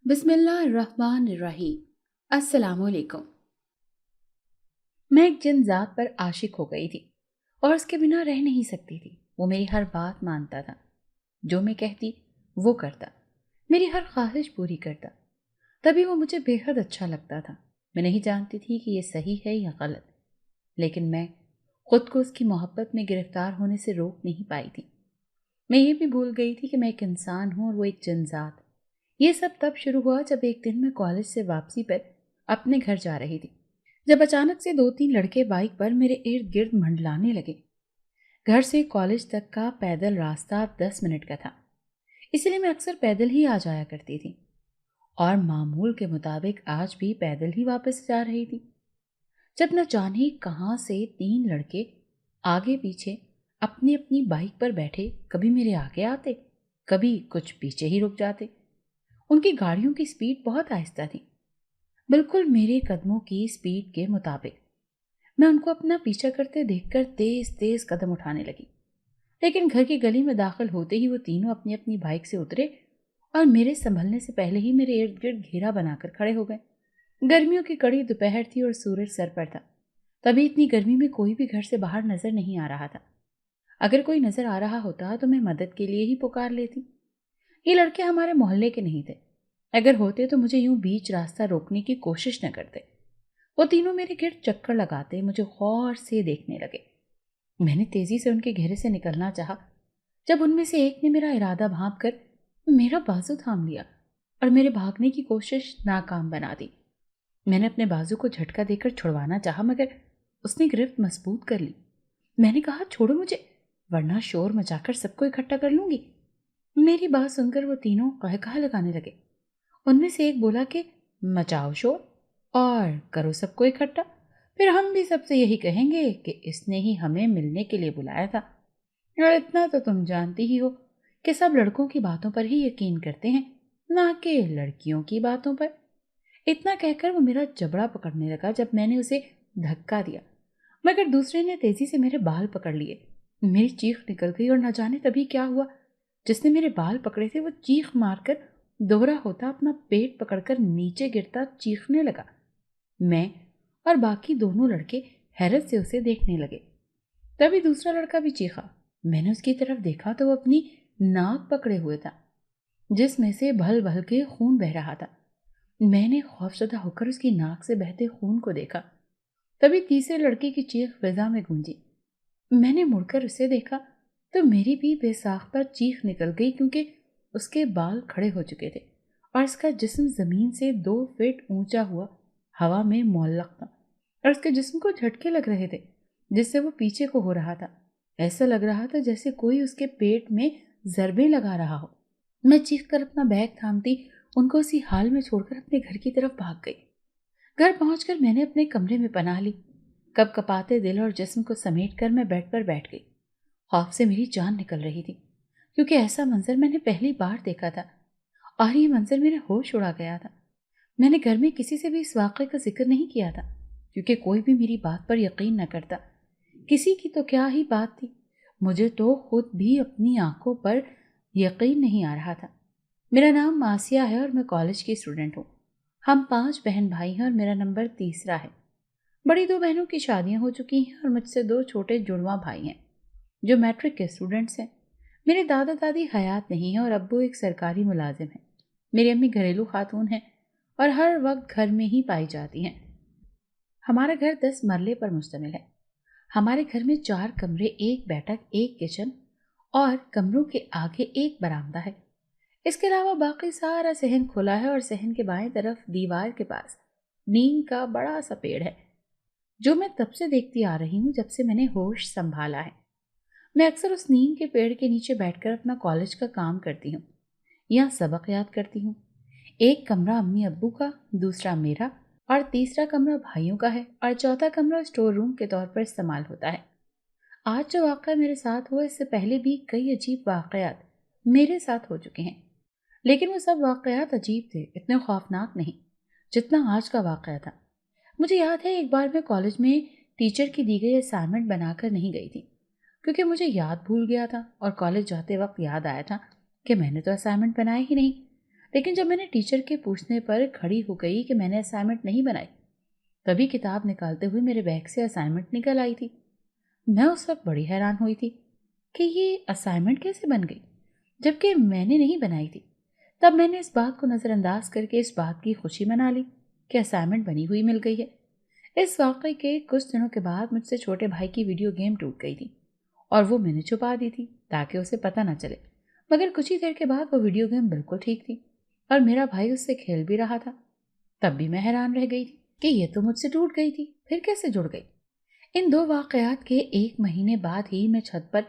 بسم اللہ الرحمن الرحیم۔ السلام علیکم۔ میں ایک جن ذات پر عاشق ہو گئی تھی اور اس کے بنا رہ نہیں سکتی تھی۔ وہ میری ہر بات مانتا تھا، جو میں کہتی وہ کرتا، میری ہر خواہش پوری کرتا۔ تبھی وہ مجھے بے حد اچھا لگتا تھا۔ میں نہیں جانتی تھی کہ یہ صحیح ہے یا غلط، لیکن میں خود کو اس کی محبت میں گرفتار ہونے سے روک نہیں پائی تھی۔ میں یہ بھی بھول گئی تھی کہ میں ایک انسان ہوں اور وہ ایک جن ذات۔ یہ سب تب شروع ہوا جب ایک دن میں کالج سے واپسی پر اپنے گھر جا رہی تھی، جب اچانک سے 2-3 لڑکے بائک پر میرے ارد گرد منڈلانے لگے۔ گھر سے کالج تک کا پیدل راستہ 10 منٹ کا تھا، اس لیے میں اکثر پیدل ہی آ جایا کرتی تھی اور معمول کے مطابق آج بھی پیدل ہی واپس جا رہی تھی، جب نہ جانے کہاں سے 3 لڑکے آگے پیچھے اپنی اپنی بائک پر بیٹھے کبھی میرے آگے آتے، کبھی کچھ پیچھے ہی رک جاتے۔ ان کی گاڑیوں کی سپیڈ بہت آہستہ تھی، بالکل میرے قدموں کی سپیڈ کے مطابق۔ میں ان کو اپنا پیچھا کرتے دیکھ کر تیز تیز قدم اٹھانے لگی، لیکن گھر کی گلی میں داخل ہوتے ہی وہ تینوں اپنی اپنی بائک سے اترے اور میرے سنبھلنے سے پہلے ہی میرے ارد گرد گھیرا بنا کر کھڑے ہو گئے۔ گرمیوں کی کڑی دوپہر تھی اور سورج سر پر تھا، تبھی اتنی گرمی میں کوئی بھی گھر سے باہر نظر نہیں آ رہا تھا۔ اگر کوئی نظر آ رہا ہوتا تو میں مدد کے لیے ہی پکار لیتی۔ یہ لڑکے ہمارے محلے کے نہیں تھے، اگر ہوتے تو مجھے یوں بیچ راستہ روکنے کی کوشش نہ کرتے۔ وہ تینوں میرے گرد چکر لگاتے مجھے غور سے دیکھنے لگے۔ میں نے تیزی سے ان کے گھیرے سے نکلنا چاہا، جب ان میں سے ایک نے میرا ارادہ بھانپ کر میرا بازو تھام لیا اور میرے بھاگنے کی کوشش ناکام بنا دی۔ میں نے اپنے بازو کو جھٹکا دے کر چھڑوانا چاہا، مگر اس نے گرفت مضبوط کر لی۔ میں نے کہا، چھوڑو مجھے، ورنہ شور مچا کر سب کو اکٹھا کر لوں گی۔ میری بات سن کر وہ تینوں قہقہہ لگانے لگے۔ ان میں سے ایک بولا کہ مچاؤ شور اور کرو سب کو اکٹھا، پھر ہم بھی سب سے یہی کہیں گے کہ اس نے ہی ہمیں ملنے کے لیے بلایا تھا، اور اتنا تو تم جانتی ہی ہو کہ سب لڑکوں کی باتوں پر ہی یقین کرتے ہیں، نہ کہ لڑکیوں کی باتوں پر۔ اتنا کہہ کر وہ میرا جبڑا پکڑنے لگا جب میں نے اسے دھکا دیا، مگر دوسرے نے تیزی سے میرے بال پکڑ لیے۔ میری چیخ نکل گئی اور نہ جانے تبھی کیا ہوا، جس نے میرے بال پکڑے تھے وہ چیخ مار کر دوہرا ہوتا اپنا پیٹ پکڑ کر نیچے گرتا چیخنے لگا۔ میں اور باقی دونوں لڑکے حیرت سے اسے دیکھنے لگے۔ تبھی دوسرا لڑکا بھی چیخا۔ میں نے اس کی طرف دیکھا تو وہ اپنی ناک پکڑے ہوئے تھا، جس میں سے بھل بھل کے خون بہ رہا تھا۔ میں نے خوفزدہ ہو کر اس کی ناک سے بہتے خون کو دیکھا۔ تبھی تیسرے لڑکے کی چیخ فضا میں گونجی۔ میں نے مڑ کر اسے دیکھا تو میری بھی بے ساختہ چیخ نکل گئی، کیونکہ اس کے بال کھڑے ہو چکے تھے اور اس کا جسم زمین سے 2 فٹ اونچا ہوا ہوا میں معلق تھا، اور اس کے جسم کو جھٹکے لگ رہے تھے جس سے وہ پیچھے کو ہو رہا تھا۔ ایسا لگ رہا تھا جیسے کوئی اس کے پیٹ میں ضربیں لگا رہا ہو۔ میں چیخ کر اپنا بیگ تھامتی ان کو اسی حال میں چھوڑ کر اپنے گھر کی طرف بھاگ گئی۔ گھر پہنچ کر میں نے اپنے کمرے میں پناہ لی۔ کپ کپاتے دل اور جسم کو سمیٹ کر میں بیڈ پر بیٹھ گئی۔ خوف سے میری جان نکل رہی تھی، کیونکہ ایسا منظر میں نے پہلی بار دیکھا تھا اور یہ منظر میرے ہوش اڑا گیا تھا۔ میں نے گھر میں کسی سے بھی اس واقعے کا ذکر نہیں کیا تھا، کیونکہ کوئی بھی میری بات پر یقین نہ کرتا۔ کسی کی تو کیا ہی بات تھی، مجھے تو خود بھی اپنی آنکھوں پر یقین نہیں آ رہا تھا۔ میرا نام آسیہ ہے اور میں کالج کی اسٹوڈنٹ ہوں۔ ہم 5 بہن بھائی ہیں اور میرا نمبر 3 ہے۔ بڑی 2 بہنوں کی شادیاں ہو چکی ہیں اور مجھ سے 2 چھوٹے جڑواں بھائی ہیں جو میٹرک کے اسٹوڈنٹس ہیں۔ میرے دادا دادی حیات نہیں ہیں اور ابو ایک سرکاری ملازم ہیں۔ میری امی گھریلو خاتون ہیں اور ہر وقت گھر میں ہی پائی جاتی ہیں۔ ہمارا گھر 10 مرلے پر مشتمل ہے۔ ہمارے گھر میں 4 کمرے، 1 بیٹھک، 1 کچن اور کمروں کے آگے 1 برآمدہ ہے۔ اس کے علاوہ باقی سارا صحن کھلا ہے اور صحن کے بائیں طرف دیوار کے پاس نیم کا بڑا سا پیڑ ہے، جو میں تب سے دیکھتی آ رہی ہوں جب سے میں نے ہوش سنبھالا ہے۔ میں اکثر اس نیم کے پیڑ کے نیچے بیٹھ کر اپنا کالج کا کام کرتی ہوں یا سبق یاد کرتی ہوں۔ 1 کمرہ امی ابو کا، دوسرا میرا اور تیسرا کمرہ بھائیوں کا ہے، اور چوتھا کمرہ اسٹور روم کے طور پر استعمال ہوتا ہے۔ آج جو واقعہ میرے ساتھ ہوا، اس سے پہلے بھی کئی عجیب واقعات میرے ساتھ ہو چکے ہیں، لیکن وہ سب واقعات عجیب تھے، اتنے خوفناک نہیں جتنا آج کا واقعہ تھا۔ مجھے یاد ہے ایک بار میں کالج میں ٹیچر کی دی گئی اسائنمنٹ بنا کر نہیں گئی تھی، کیونکہ مجھے یاد بھول گیا تھا اور کالج جاتے وقت یاد آیا تھا کہ میں نے تو اسائنمنٹ بنایا ہی نہیں۔ لیکن جب میں نے ٹیچر کے پوچھنے پر کھڑی ہو گئی کہ میں نے اسائنمنٹ نہیں بنائی، تبھی کتاب نکالتے ہوئے میرے بیگ سے اسائنمنٹ نکل آئی تھی۔ میں اس وقت بڑی حیران ہوئی تھی کہ یہ اسائنمنٹ کیسے بن گئی جبکہ میں نے نہیں بنائی تھی۔ تب میں نے اس بات کو نظر انداز کر کے اس بات کی خوشی منا لی کہ اسائنمنٹ بنی ہوئی مل گئی ہے۔ اس واقعے کے کچھ دنوں کے بعد مجھ سے چھوٹے بھائی کی ویڈیو گیم ٹوٹ گئی تھی اور وہ میں نے چھپا دی تھی تاکہ اسے پتہ نہ چلے، مگر کچھ ہی دیر کے بعد وہ ویڈیو گیم بالکل ٹھیک تھی اور میرا بھائی اس سے کھیل بھی رہا تھا۔ تب بھی میں حیران رہ گئی تھی کہ یہ تو مجھ سے ٹوٹ گئی تھی، پھر کیسے جڑ گئی؟ ان دو واقعات کے 1 مہینے بعد ہی میں چھت پر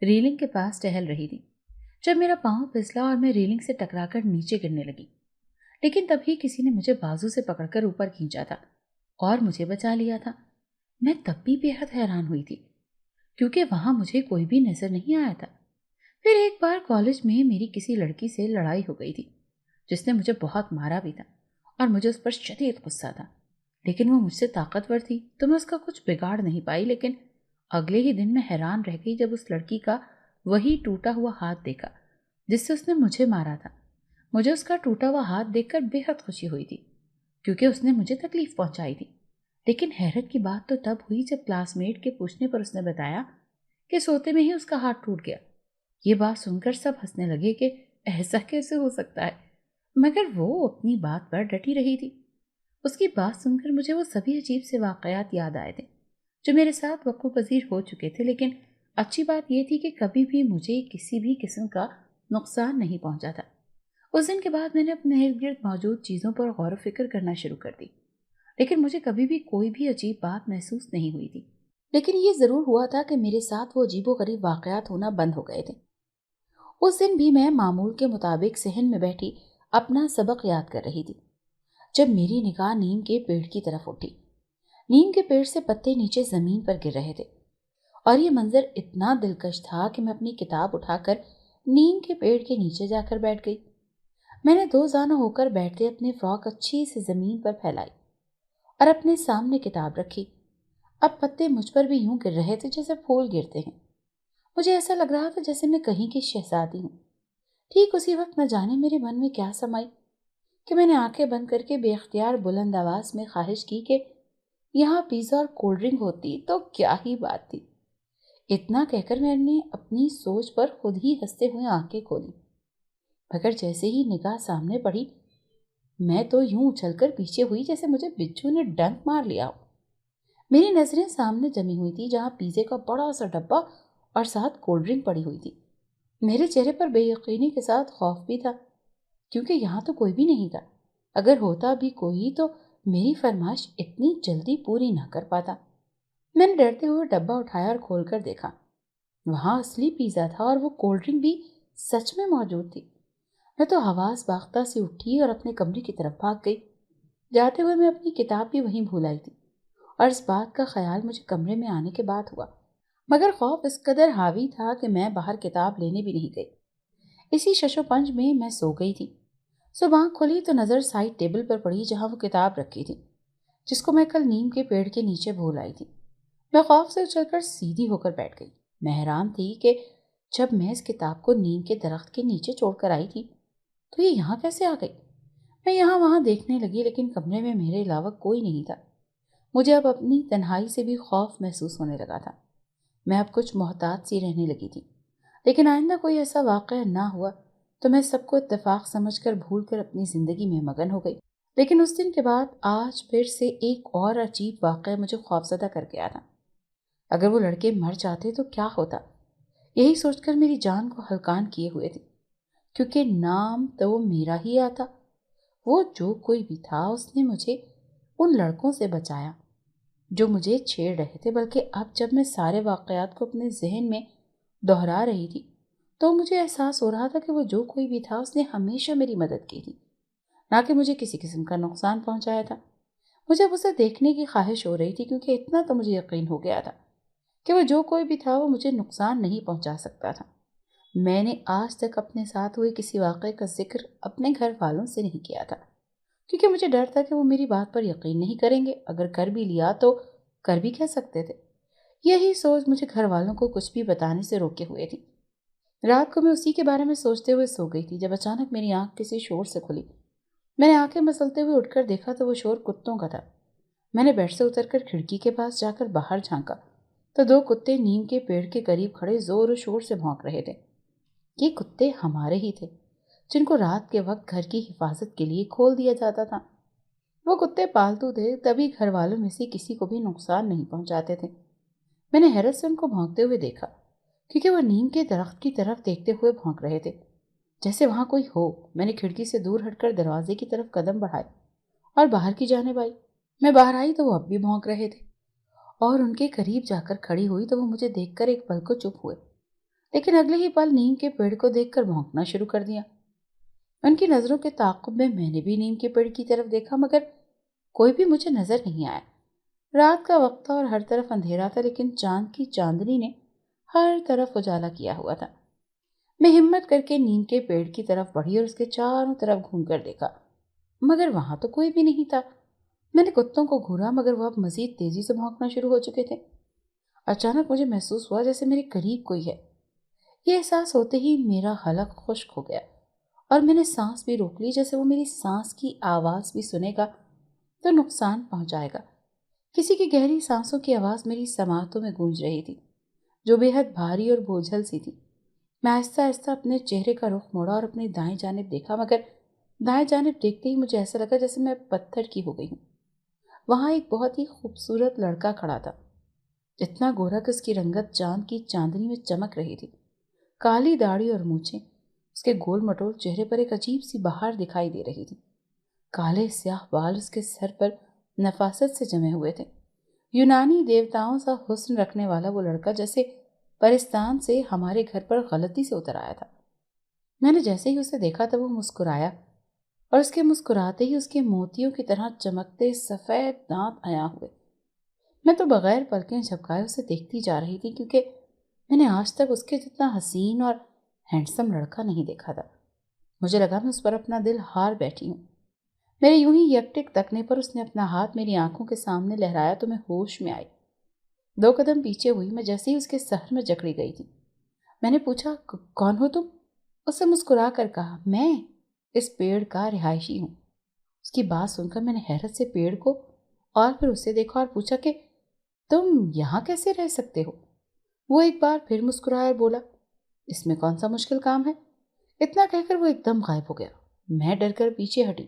ریلنگ کے پاس ٹہل رہی تھی جب میرا پاؤں پھسلا اور میں ریلنگ سے ٹکرا کر نیچے گرنے لگی، لیکن تبھی کسی نے مجھے بازو سے پکڑ کر اوپر کھینچا تھا اور مجھے بچا لیا تھا۔ میں تب بھی بے حد حیران ہوئی تھی کیونکہ وہاں مجھے کوئی بھی نظر نہیں آیا تھا۔ پھر ایک بار کالج میں میری کسی لڑکی سے لڑائی ہو گئی تھی جس نے مجھے بہت مارا بھی تھا اور مجھے اس پر شدید غصہ تھا، لیکن وہ مجھ سے طاقتور تھی تو میں اس کا کچھ بگاڑ نہیں پائی۔ لیکن اگلے ہی دن میں حیران رہ گئی جب اس لڑکی کا وہی ٹوٹا ہوا ہاتھ دیکھا جس سے اس نے مجھے مارا تھا۔ مجھے اس کا ٹوٹا ہوا ہاتھ دیکھ کر بے حد خوشی ہوئی تھی کیونکہ اس نے مجھے تکلیف پہنچائی تھی، لیکن حیرت کی بات تو تب ہوئی جب کلاس میٹ کے پوچھنے پر اس نے بتایا کہ سوتے میں ہی اس کا ہاتھ ٹوٹ گیا۔ یہ بات سن کر سب ہنسنے لگے کہ ایسا کیسے ہو سکتا ہے، مگر وہ اپنی بات پر ڈٹی رہی تھی۔ اس کی بات سن کر مجھے وہ سبھی عجیب سے واقعات یاد آئے تھے جو میرے ساتھ وقوع پذیر ہو چکے تھے، لیکن اچھی بات یہ تھی کہ کبھی بھی مجھے کسی بھی قسم کا نقصان نہیں پہنچا تھا۔ اس دن کے بعد میں نے اپنے ارد گرد موجود چیزوں پر غور و فکر کرنا شروع کر دی، لیکن مجھے کبھی بھی کوئی بھی عجیب بات محسوس نہیں ہوئی تھی۔ لیکن یہ ضرور ہوا تھا کہ میرے ساتھ وہ عجیب و غریب واقعات ہونا بند ہو گئے تھے۔ اس دن بھی میں معمول کے مطابق صحن میں بیٹھی اپنا سبق یاد کر رہی تھی جب میری نگاہ نیم کے پیڑ کی طرف اٹھی۔ نیم کے پیڑ سے پتے نیچے زمین پر گر رہے تھے اور یہ منظر اتنا دلکش تھا کہ میں اپنی کتاب اٹھا کر نیم کے پیڑ کے نیچے جا کر بیٹھ گئی۔ میں نے دو زانو ہو کر بیٹھتے اپنی فراک اچھی سے زمین پر پھیلائی اور اپنے سامنے کتاب رکھی۔ اب پتے مجھ پر بھی یوں گر رہے تھے جیسے پھول گرتے ہیں۔ مجھے ایسا لگ رہا تھا جیسے میں کہیں کی شہزادی ہوں۔ ٹھیک اسی وقت نہ جانے میرے من میں کیا سمائی کہ میں نے آنکھیں بند کر کے بے اختیار بلند آواز میں خواہش کی کہ یہاں پیزا اور کولڈ ڈرنک ہوتی تو کیا ہی بات تھی۔ اتنا کہہ کر میں نے اپنی سوچ پر خود ہی ہنستے ہوئے آنکھیں کھولی، مگر جیسے ہی نگاہ سامنے پڑی میں تو یوں اچھل کر پیچھے ہوئی جیسے مجھے بچھو نے ڈنک مار لیا ہو۔ میری نظریں سامنے جمی ہوئی تھی جہاں پیزے کا بڑا سا ڈبہ اور ساتھ کولڈ ڈرنک پڑی ہوئی تھی۔ میرے چہرے پر بے یقینی کے ساتھ خوف بھی تھا کیونکہ یہاں تو کوئی بھی نہیں تھا۔ اگر ہوتا بھی کوئی تو میری فرمائش اتنی جلدی پوری نہ کر پاتا۔ میں نے ڈرتے ہوئے ڈبہ اٹھایا اور کھول کر دیکھا۔ وہاں اصلی پیزا تھا اور وہ کولڈ ڈرنک بھی سچ میں موجود تھی۔ میں تو حواس باختہ سے اٹھی اور اپنے کمرے کی طرف بھاگ گئی۔ جاتے ہوئے میں اپنی کتاب بھی وہیں بھول آئی تھی اور اس بات کا خیال مجھے کمرے میں آنے کے بعد ہوا، مگر خوف اس قدر حاوی تھا کہ میں باہر کتاب لینے بھی نہیں گئی۔ اسی شش و پنج میں میں سو گئی تھی۔ صبح آنکھ کھلی تو نظر سائڈ ٹیبل پر پڑی جہاں وہ کتاب رکھی تھی جس کو میں کل نیم کے پیڑ کے نیچے بھول آئی تھی۔ میں خوف سے اچھل کر سیدھی ہو کر بیٹھ گئی۔ میں حیران تھی کہ جب میں اس کتاب کو نیم کے درخت کے نیچے چھوڑ کر آئی تھی تو یہ یہاں کیسے آ گئی؟ میں یہاں وہاں دیکھنے لگی لیکن کمرے میں میرے علاوہ کوئی نہیں تھا۔ مجھے اب اپنی تنہائی سے بھی خوف محسوس ہونے لگا تھا۔ میں اب کچھ محتاط سی رہنے لگی تھی، لیکن آئندہ کوئی ایسا واقعہ نہ ہوا تو میں سب کو اتفاق سمجھ کر بھول کر اپنی زندگی میں مگن ہو گئی۔ لیکن اس دن کے بعد آج پھر سے ایک اور عجیب واقعہ مجھے خوفزدہ کر گیا تھا۔ اگر وہ لڑکے مر جاتے تو کیا ہوتا، یہی سوچ کر میری جان کو ہلکان کیے ہوئے تھی، کیونکہ نام تو میرا ہی آتا۔ وہ جو کوئی بھی تھا اس نے مجھے ان لڑکوں سے بچایا جو مجھے چھیڑ رہے تھے، بلکہ اب جب میں سارے واقعات کو اپنے ذہن میں دہرا رہی تھی تو مجھے احساس ہو رہا تھا کہ وہ جو کوئی بھی تھا اس نے ہمیشہ میری مدد کی تھی، نہ کہ مجھے کسی قسم کا نقصان پہنچایا تھا۔ مجھے اب اسے دیکھنے کی خواہش ہو رہی تھی کیونکہ اتنا تو مجھے یقین ہو گیا تھا کہ وہ جو کوئی بھی تھا وہ مجھے نقصان نہیں پہنچا سکتا تھا۔ میں نے آج تک اپنے ساتھ ہوئے کسی واقعے کا ذکر اپنے گھر والوں سے نہیں کیا تھا کیونکہ مجھے ڈر تھا کہ وہ میری بات پر یقین نہیں کریں گے۔ اگر کر بھی لیا تو کر بھی کہہ سکتے تھے۔ یہی سوچ مجھے گھر والوں کو کچھ بھی بتانے سے روکے ہوئے تھی۔ رات کو میں اسی کے بارے میں سوچتے ہوئے سو گئی تھی جب اچانک میری آنکھ کسی شور سے کھلی۔ میں نے آنکھیں مسلتے ہوئے اٹھ کر دیکھا تو وہ شور کتوں کا تھا۔ میں نے بیڈ سے اتر کر کھڑکی کے پاس جا کر باہر جھانکا تو 2 کتے نیم کے پیڑ کے قریب کھڑے زور و شور سے بھونک رہے تھے۔ یہ کتے ہمارے ہی تھے جن کو رات کے وقت گھر کی حفاظت کے لیے کھول دیا جاتا تھا۔ وہ کتے پالتو تھے، تبھی گھر والوں میں سے کسی کو بھی نقصان نہیں پہنچاتے تھے۔ میں نے حیرت سے ان کو بھونکتے ہوئے دیکھا کیونکہ وہ نیم کے درخت کی طرف دیکھتے ہوئے بھونک رہے تھے جیسے وہاں کوئی ہو۔ میں نے کھڑکی سے دور ہٹ کر دروازے کی طرف قدم بڑھائے اور باہر کی جانب آئی۔ میں باہر آئی تو وہ اب بھی بھونک رہے تھے اور ان کے قریب جا کر کھڑی ہوئی تو وہ مجھے دیکھ کر ایک پل کو چپ ہوئے، لیکن اگلے ہی پل نیم کے پیڑ کو دیکھ کر بھونکنا شروع کر دیا۔ ان کی نظروں کے تعاقب میں نے بھی نیم کے پیڑ کی طرف دیکھا مگر کوئی بھی مجھے نظر نہیں آیا۔ رات کا وقت تھا اور ہر طرف اندھیرا تھا، لیکن چاند کی چاندنی نے ہر طرف اجالا کیا ہوا تھا۔ میں ہمت کر کے نیم کے پیڑ کی طرف بڑھی اور اس کے چاروں طرف گھوم کر دیکھا مگر وہاں تو کوئی بھی نہیں تھا۔ میں نے کتوں کو گھورا مگر وہ اب مزید تیزی سے بھونکنا شروع ہو چکے تھے۔ اچانک مجھے محسوس ہوا جیسے میرے قریب کوئی ہے۔ یہ احساس ہوتے ہی میرا حلق خشک ہو گیا اور میں نے سانس بھی روک لی، جیسے وہ میری سانس کی آواز بھی سنے گا تو نقصان پہنچائے گا۔ کسی کی گہری سانسوں کی آواز میری سماعتوں میں گونج رہی تھی جو بے حد بھاری اور بوجھل سی تھی۔ میں آہستہ آہستہ اپنے چہرے کا رخ موڑا اور اپنی دائیں جانب دیکھا مگر دائیں جانب دیکھتے ہی مجھے ایسا لگا جیسے میں پتھر کی ہو گئی ہوں۔ وہاں ایک بہت ہی خوبصورت لڑکا کھڑا تھا، اتنا گورا کہ اس کی رنگت چاند کی چاندنی میں چمک رہی تھی۔ کالی داڑھی اور مونچھیں، اس کے گول مٹول چہرے پر ایک عجیب سی بہار دکھائی دے رہی تھی۔ کالے سیاہ بال اس کے سر پر نفاست سے جمے ہوئے تھے۔ یونانی دیوتاؤں سا حسن رکھنے والا وہ لڑکا جیسے پرستان سے ہمارے گھر پر غلطی سے اتر آیا تھا۔ میں نے جیسے ہی اسے دیکھا تو وہ مسکرایا اور اس کے مسکراتے ہی اس کے موتیوں کی طرح چمکتے سفید دانت عیاں ہوئے۔ میں تو بغیر پلکیں جھپکائے اسے دیکھتی جا رہی تھی کیونکہ میں نے آج تک اس کے جتنا حسین اور ہینڈسم لڑکا نہیں دیکھا تھا۔ مجھے لگا میں اس پر اپنا دل ہار بیٹھی ہوں۔ میرے یوں ہی یکٹک تکنے پر اس نے اپنا ہاتھ میری آنکھوں کے سامنے لہرایا تو میں ہوش میں آئی۔ 2 قدم پیچھے ہوئی، میں جیسے ہی اس کے سر میں جکڑی گئی تھی۔ میں نے پوچھا کون ہو تم؟ اس سے مسکرا کر کہا میں اس پیڑ کا رہائشی ہوں۔ اس کی بات سن کر میں نے حیرت سے پیڑ کو اور پھر اسے دیکھا اور پوچھا کہ تم یہاں کیسے رہ سکتے ہو؟ وہ ایک بار پھر مسکرایا اور بولا اس میں کون سا مشکل کام ہے؟ اتنا کہہ کر وہ ایک دم غائب ہو گیا۔ میں ڈر کر پیچھے ہٹی۔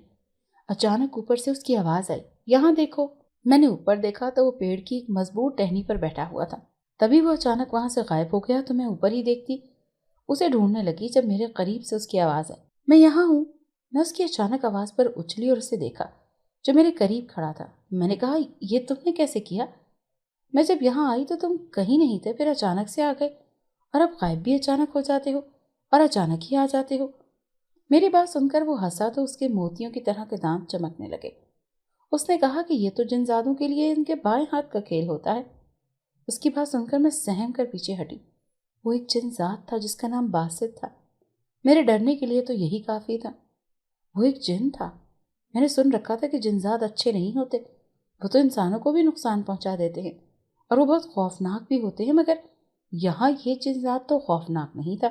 اچانک اوپر سے اس کی آواز آئی یہاں دیکھو۔ میں نے اوپر دیکھا تو وہ پیڑ کی ایک مضبوط ٹہنی پر بیٹھا ہوا تھا۔ تبھی وہ اچانک وہاں سے غائب ہو گیا تو میں اوپر ہی دیکھتی اسے ڈھونڈنے لگی جب میرے قریب سے اس کی آواز آئی میں یہاں ہوں۔ میں اس کی اچانک آواز پر اچھلی اور اسے دیکھا جو میرے قریب کھڑا تھا۔ میں نے کہا یہ تم نے کیسے کیا؟ میں جب یہاں آئی تو تم کہیں نہیں تھے، پھر اچانک سے آ گئے اور اب غائب بھی اچانک ہو جاتے ہو اور اچانک ہی آ جاتے ہو۔ میری بات سن کر وہ ہنسا تو اس کے موتیوں کی طرح کے دانت چمکنے لگے۔ اس نے کہا کہ یہ تو جنزادوں کے لیے ان کے بائیں ہاتھ کا کھیل ہوتا ہے۔ اس کی بات سن کر میں سہم کر پیچھے ہٹی۔ وہ ایک جنزاد تھا جس کا نام باسط تھا۔ میرے ڈرنے کے لیے تو یہی کافی تھا۔ وہ ایک جن تھا۔ میں نے سن رکھا تھا کہ جنزاد اچھے نہیں ہوتے، وہ تو انسانوں کو بھی نقصان پہنچا دیتے ہیں اور وہ بہت خوفناک بھی ہوتے ہیں، مگر یہاں یہ جنزاد تو خوفناک نہیں تھا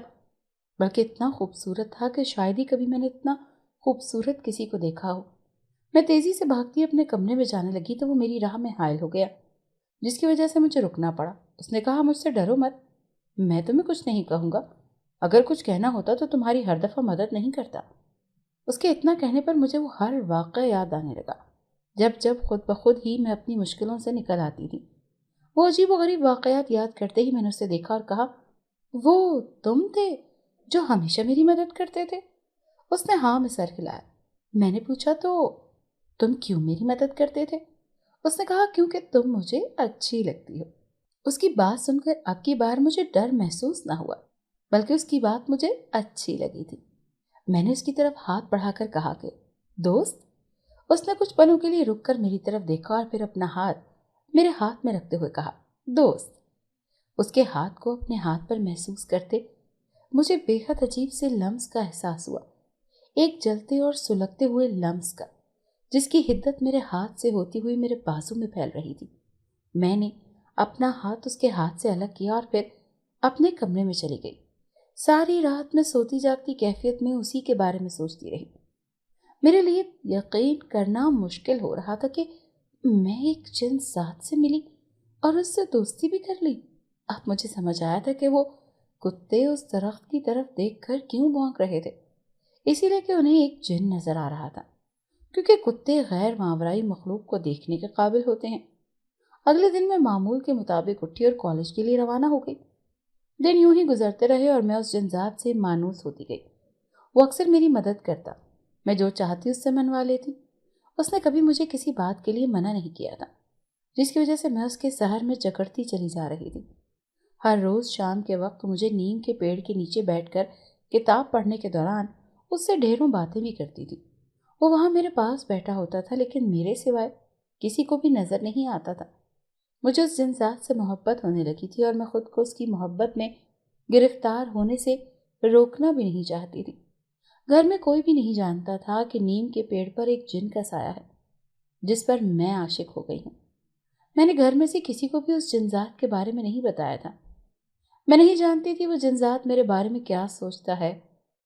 بلکہ اتنا خوبصورت تھا کہ شاید ہی کبھی میں نے اتنا خوبصورت کسی کو دیکھا ہو۔ میں تیزی سے بھاگتی اپنے کمرے میں جانے لگی تو وہ میری راہ میں حائل ہو گیا، جس کی وجہ سے مجھے رکنا پڑا۔ اس نے کہا مجھ سے ڈرو مت، میں تمہیں کچھ نہیں کہوں گا، اگر کچھ کہنا ہوتا تو تمہاری ہر دفعہ مدد نہیں کرتا۔ اس کے اتنا کہنے پر مجھے وہ ہر واقعہ یاد آنے لگا جب جب خود بخود ہی میں اپنی مشکلوں سے نکل آتی تھی۔ وہ عجیب و غریب واقعات یاد کرتے ہی میں نے اسے دیکھا اور کہا وہ تم تھے جو ہمیشہ میری مدد کرتے تھے؟ اس نے ہاں میں سر ہلایا۔ میں نے پوچھا تو تم کیوں میری مدد کرتے تھے؟ اس نے کہا کیونکہ تم مجھے اچھی لگتی ہو۔ اس کی بات سن کر اب کی بار مجھے ڈر محسوس نہ ہوا بلکہ اس کی بات مجھے اچھی لگی تھی۔ میں نے اس کی طرف ہاتھ بڑھا کر کہا کہ دوست۔ اس نے کچھ پلوں کے لیے رک کر میری طرف دیکھا اور پھر اپنا ہاتھ میرے ہاتھ میں رکھتے ہوئے کہا دوست۔ اس کے ہاتھ کو اپنے ہاتھ پر محسوس کرتے مجھے بے حد عجیب سے لمس کا احساس ہوا، ایک جلتے اور سلگتے ہوئے لمس کا جس کی حدت میرے ہاتھ سے ہوتی ہوئی میرے بازو میں پھیل رہی تھی۔ میں نے اپنا ہاتھ اس کے ہاتھ سے الگ کیا اور پھر اپنے کمرے میں چلی گئی۔ ساری رات میں سوتی جاگتی کیفیت میں اسی کے بارے میں سوچتی رہی۔ میرے لیے یقین کرنا مشکل ہو رہا تھا کہ میں ایک جن ذات سے ملی اور اس سے دوستی بھی کر لی۔ اب مجھے سمجھ آیا تھا کہ وہ کتے اس درخت کی طرف دیکھ کر کیوں بھونک رہے تھے، اسی لیے کہ انہیں ایک جن نظر آ رہا تھا، کیونکہ کتے غیر ماورائی مخلوق کو دیکھنے کے قابل ہوتے ہیں۔ اگلے دن میں معمول کے مطابق اٹھی اور کالج کے لیے روانہ ہو گئی۔ دن یوں ہی گزرتے رہے اور میں اس جن ذات سے مانوس ہوتی گئی۔ وہ اکثر میری مدد کرتا، میں جو چاہتی اس سے منوا لیتی۔ اس نے کبھی مجھے کسی بات کے لیے منع نہیں کیا تھا، جس کی وجہ سے میں اس کے سحر میں جکڑتی چلی جا رہی تھی۔ ہر روز شام کے وقت مجھے نیم کے پیڑ کے نیچے بیٹھ کر کتاب پڑھنے کے دوران اس سے ڈھیروں باتیں بھی کرتی تھی۔ وہ وہاں میرے پاس بیٹھا ہوتا تھا، لیکن میرے سوائے کسی کو بھی نظر نہیں آتا تھا۔ مجھے اس جن ذات سے محبت ہونے لگی تھی اور میں خود کو اس کی محبت میں گرفتار ہونے سے روکنا بھی نہیں چاہتی تھی۔ گھر میں کوئی بھی نہیں جانتا تھا کہ نیم کے پیڑ پر ایک جن کا سایہ ہے جس پر میں عاشق ہو گئی ہوں۔ میں نے گھر میں سے کسی کو بھی اس جن ذات کے بارے میں نہیں بتایا تھا۔ میں نہیں جانتی تھی وہ جن ذات میرے بارے میں کیا سوچتا ہے،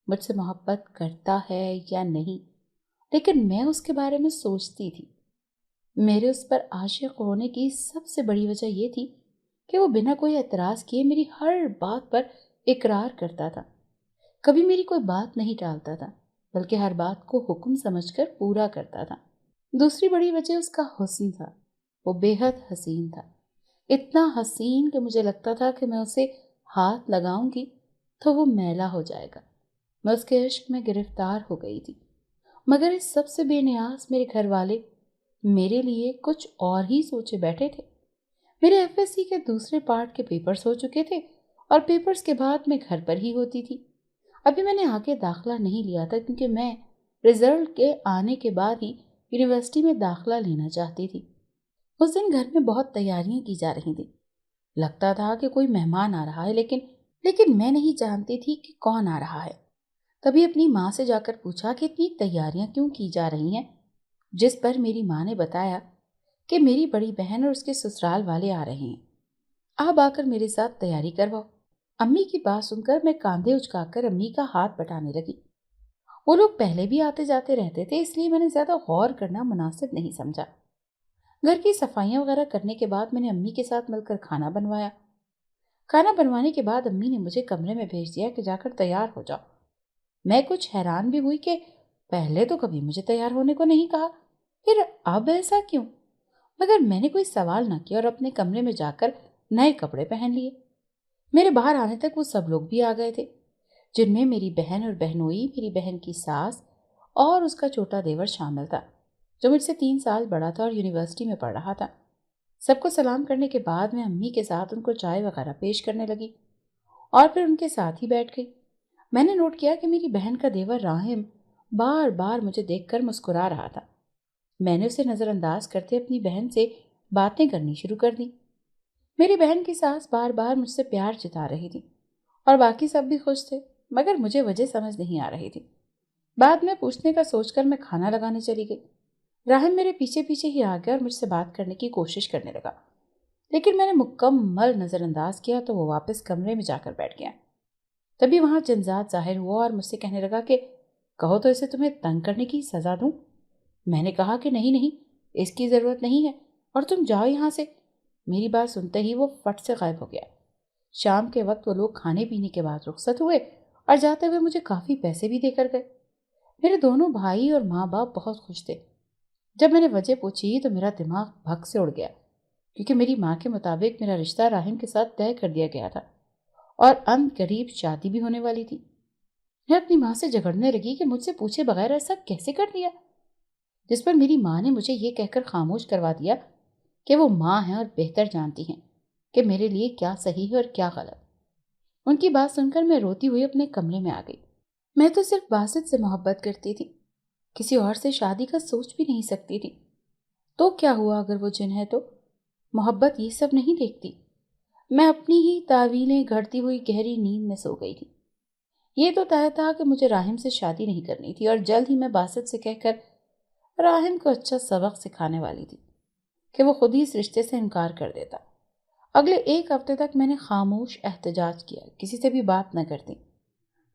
مجھ سے محبت کرتا ہے یا نہیں، لیکن میں اس کے بارے میں سوچتی تھی۔ میرے اس پر عاشق ہونے کی سب سے بڑی وجہ یہ تھی کہ وہ بنا کوئی اعتراض کیے میری ہر بات پر اقرار کرتا تھا، کبھی میری کوئی بات نہیں ٹالتا تھا، بلکہ ہر بات کو حکم سمجھ کر پورا کرتا تھا۔ دوسری بڑی وجہ اس کا حسن تھا۔ وہ بے حد حسین تھا، اتنا حسین کہ مجھے لگتا تھا کہ میں اسے ہاتھ لگاؤں گی تو وہ میلا ہو جائے گا۔ میں اس کے عشق میں گرفتار ہو گئی تھی، مگر اس سب سے بے نیاز میرے گھر والے میرے لیے کچھ اور ہی سوچے بیٹھے تھے۔ میرے ایف ایس سی کے دوسرے پارٹ کے پیپرز ہو چکے تھے اور پیپرز کے بعد میں گھر پر ہی ہوتی تھی۔ ابھی میں نے آگے داخلہ نہیں لیا تھا کیونکہ میں رزلٹ کے آنے کے بعد ہی یونیورسٹی میں داخلہ لینا چاہتی تھی۔ اس دن گھر میں بہت تیاریاں کی جا رہی تھیں۔ لگتا تھا کہ کوئی مہمان آ رہا ہے، لیکن میں نہیں جانتی تھی کہ کون آ رہا ہے۔ تبھی اپنی ماں سے جا کر پوچھا کہ اتنی تیاریاں کیوں کی جا رہی ہیں، جس پر میری ماں نے بتایا کہ میری بڑی بہن اور اس کے سسرال والے آ رہے ہیں، آپ آ کر میرے ساتھ تیاری کرواؤ۔ امی کی بات سن کر میں کاندھے اچکا کر امی کا ہاتھ بٹانے لگی۔ وہ لوگ پہلے بھی آتے جاتے رہتے تھے، اس لیے میں نے زیادہ غور کرنا مناسب نہیں سمجھا۔ گھر کی صفائیاں وغیرہ کرنے کے بعد میں نے امی کے ساتھ مل کر کھانا بنوایا۔ کھانا بنوانے کے بعد امی نے مجھے کمرے میں بھیج دیا کہ جا کر تیار ہو جاؤ۔ میں کچھ حیران بھی ہوئی کہ پہلے تو کبھی مجھے تیار ہونے کو نہیں کہا، پھر اب ایسا کیوں؟ مگر میں نے کوئی سوال نہ کیا اور اپنے کمرے میں جا کر نئے کپڑے پہن لیے۔ میرے باہر آنے تک وہ سب لوگ بھی آ گئے تھے، جن میں میری بہن اور بہنوئی، میری بہن کی ساس اور اس کا چھوٹا دیور شامل تھا، جو مجھ سے 3 سال بڑا تھا اور یونیورسٹی میں پڑھ رہا تھا۔ سب کو سلام کرنے کے بعد میں امی کے ساتھ ان کو چائے وغیرہ پیش کرنے لگی اور پھر ان کے ساتھ ہی بیٹھ گئی۔ میں نے نوٹ کیا کہ میری بہن کا دیور راہم بار بار مجھے دیکھ کر مسکرا رہا تھا۔ میں نے اسے نظر انداز کرتے اپنی بہن سے باتیں کرنی شروع کر دی۔ میری بہن کی ساس بار بار مجھ سے پیار جتا رہی تھی اور باقی سب بھی خوش تھے، مگر مجھے وجہ سمجھ نہیں آ رہی تھی۔ بعد میں پوچھنے کا سوچ کر میں کھانا لگانے چلی گئی۔ راہم میرے پیچھے پیچھے ہی آ گیا اور مجھ سے بات کرنے کی کوشش کرنے لگا، لیکن میں نے مکمل نظر انداز کیا تو وہ واپس کمرے میں جا کر بیٹھ گیا۔ تبھی وہاں جنزات ظاہر ہوا اور مجھ سے کہنے لگا کہ کہو تو اسے تمہیں تنگ کرنے کی سزا دوں۔ میں نے کہا کہ نہیں، اس کی ضرورت نہیں ہے اور تم جاؤ یہاں سے۔ میری بات سنتے ہی وہ فٹ سے غائب ہو گیا۔ شام کے وقت وہ لوگ کھانے پینے کے بعد رخصت ہوئے اور جاتے ہوئے مجھے کافی پیسے بھی دے کر گئے۔ میرے دونوں بھائی اور ماں باپ بہت خوش تھے۔ جب میں نے وجہ پوچھی تو میرا دماغ بھگ سے اڑ گیا، کیونکہ میری ماں کے مطابق میرا رشتہ راہم کے ساتھ طے کر دیا گیا تھا اور ان قریب شادی بھی ہونے والی تھی۔ میں اپنی ماں سے جھگڑنے لگی کہ مجھ سے پوچھے بغیر ایسا کیسے کر دیا، جس پر میری ماں نے مجھے یہ کہہ کر خاموش کروا دیا کہ وہ ماں ہیں اور بہتر جانتی ہیں کہ میرے لیے کیا صحیح ہے اور کیا غلط۔ ان کی بات سن کر میں روتی ہوئی اپنے کمرے میں آ گئی۔ میں تو صرف باسط سے محبت کرتی تھی، کسی اور سے شادی کا سوچ بھی نہیں سکتی تھی۔ تو کیا ہوا اگر وہ جن ہے تو؟ محبت یہ سب نہیں دیکھتی۔ میں اپنی ہی تعویلیں گھڑتی ہوئی گہری نیند میں سو گئی تھی۔ یہ تو طے تھا کہ مجھے راہم سے شادی نہیں کرنی تھی اور جلد ہی میں باسط سے کہہ کر راہم کو اچھا سبق سکھانے والی تھی کہ وہ خود ہی اس رشتے سے انکار کر دیتا۔ اگلے 1 ہفتے تک میں نے خاموش احتجاج کیا، کسی سے بھی بات نہ کرتی۔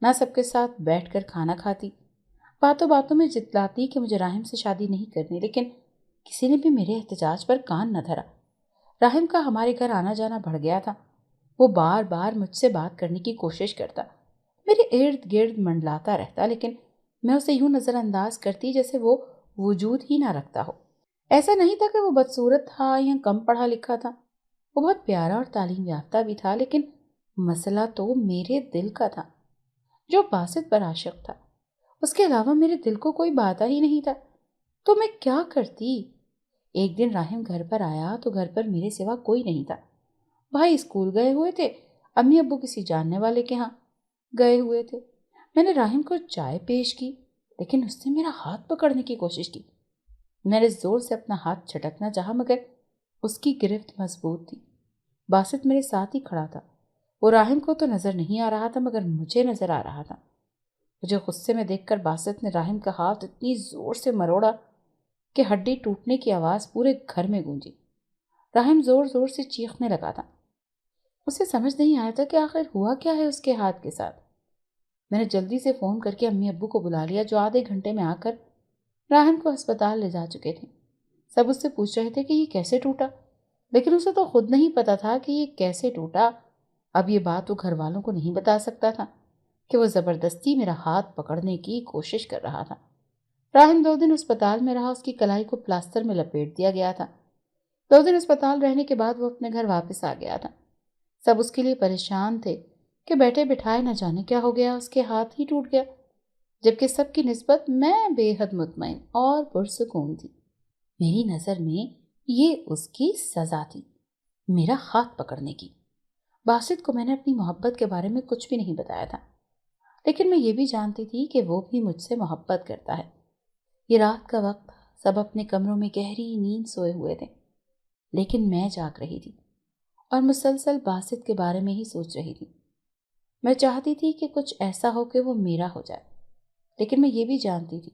نہ سب کے ساتھ بیٹھ کر کھانا کھاتی، باتوں باتوں میں جتلاتی کہ مجھے راہم سے شادی نہیں کرنی، لیکن کسی نے بھی میرے احتجاج پر کان نہ دھرا۔ راہم کا ہمارے گھر آنا جانا بڑھ گیا تھا۔ وہ بار بار مجھ سے بات کرنے کی کوشش کرتا، میرے ارد گرد منڈلاتا رہتا، لیکن میں اسے یوں نظر انداز کرتی جیسے وہ وجود ہی نہ رکھتا ہو۔ ایسا نہیں تھا کہ وہ بدصورت تھا یا کم پڑھا لکھا تھا، وہ بہت پیارا اور تعلیم یافتہ بھی تھا، لیکن مسئلہ تو میرے دل کا تھا جو باسط پر عاشق تھا۔ اس کے علاوہ میرے دل کو کوئی باتا ہی نہیں تھا، تو میں کیا کرتی؟ ایک دن راہم گھر پر آیا تو گھر پر میرے سوا کوئی نہیں تھا۔ بھائی اسکول گئے ہوئے تھے، امی ابو کسی جاننے والے کے ہاں گئے ہوئے تھے۔ میں نے راہم کو چائے پیش کی، لیکن اس نے میرا ہاتھ پکڑنے کی کوشش کی۔ میں نے زور سے اپنا ہاتھ جھٹکنا چاہا، مگر اس کی گرفت مضبوط تھی۔ باسط میرے ساتھ ہی کھڑا تھا۔ وہ راہم کو تو نظر نہیں آ رہا تھا، مگر مجھے نظر آ رہا تھا۔ مجھے غصے میں دیکھ کر باسط نے راہم کا ہاتھ اتنی زور سے مروڑا کہ ہڈی ٹوٹنے کی آواز پورے گھر میں گونجی۔ راہم زور زور سے چیخنے لگا تھا۔ اسے سمجھ نہیں آیا تھا کہ آخر ہوا کیا ہے اس کے ہاتھ کے ساتھ۔ میں نے جلدی سے فون کر کے امی ابو کو بلا لیا، جو آدھے گھنٹے میں آ کر راہم کو ہسپتال لے جا چکے تھے۔ سب اس سے پوچھ رہے تھے کہ یہ کیسے ٹوٹا، لیکن اسے تو خود نہیں پتا تھا کہ یہ کیسے ٹوٹا۔ اب یہ بات وہ گھر والوں کو نہیں بتا سکتا تھا کہ وہ زبردستی میرا ہاتھ پکڑنے کی کوشش کر رہا تھا۔ راہم 2 دن ہسپتال میں رہا، اس کی کلائی کو پلاسٹر میں لپیٹ دیا گیا تھا۔ 2 دن ہسپتال رہنے کے بعد وہ اپنے گھر واپس آ گیا تھا۔ سب اس کے لیے پریشان تھے کہ بیٹھے بٹھائے نہ جانے کیا ہو گیا، اس کے ہاتھ ہی ٹوٹ گیا، جبکہ سب کی نسبت میں بے حد مطمئن اور پرسکون تھی۔ میری نظر میں یہ اس کی سزا تھی، میرا ہاتھ پکڑنے کی۔ باسط کو میں نے اپنی محبت کے بارے میں کچھ بھی نہیں بتایا تھا، لیکن میں یہ بھی جانتی تھی کہ وہ بھی مجھ سے محبت کرتا ہے۔ یہ رات کا وقت، سب اپنے کمروں میں گہری نیند سوئے ہوئے تھے، لیکن میں جاگ رہی تھی اور مسلسل باسط کے بارے میں ہی سوچ رہی تھی۔ میں چاہتی تھی کہ کچھ ایسا ہو کہ وہ میرا ہو جائے، لیکن میں یہ بھی جانتی تھی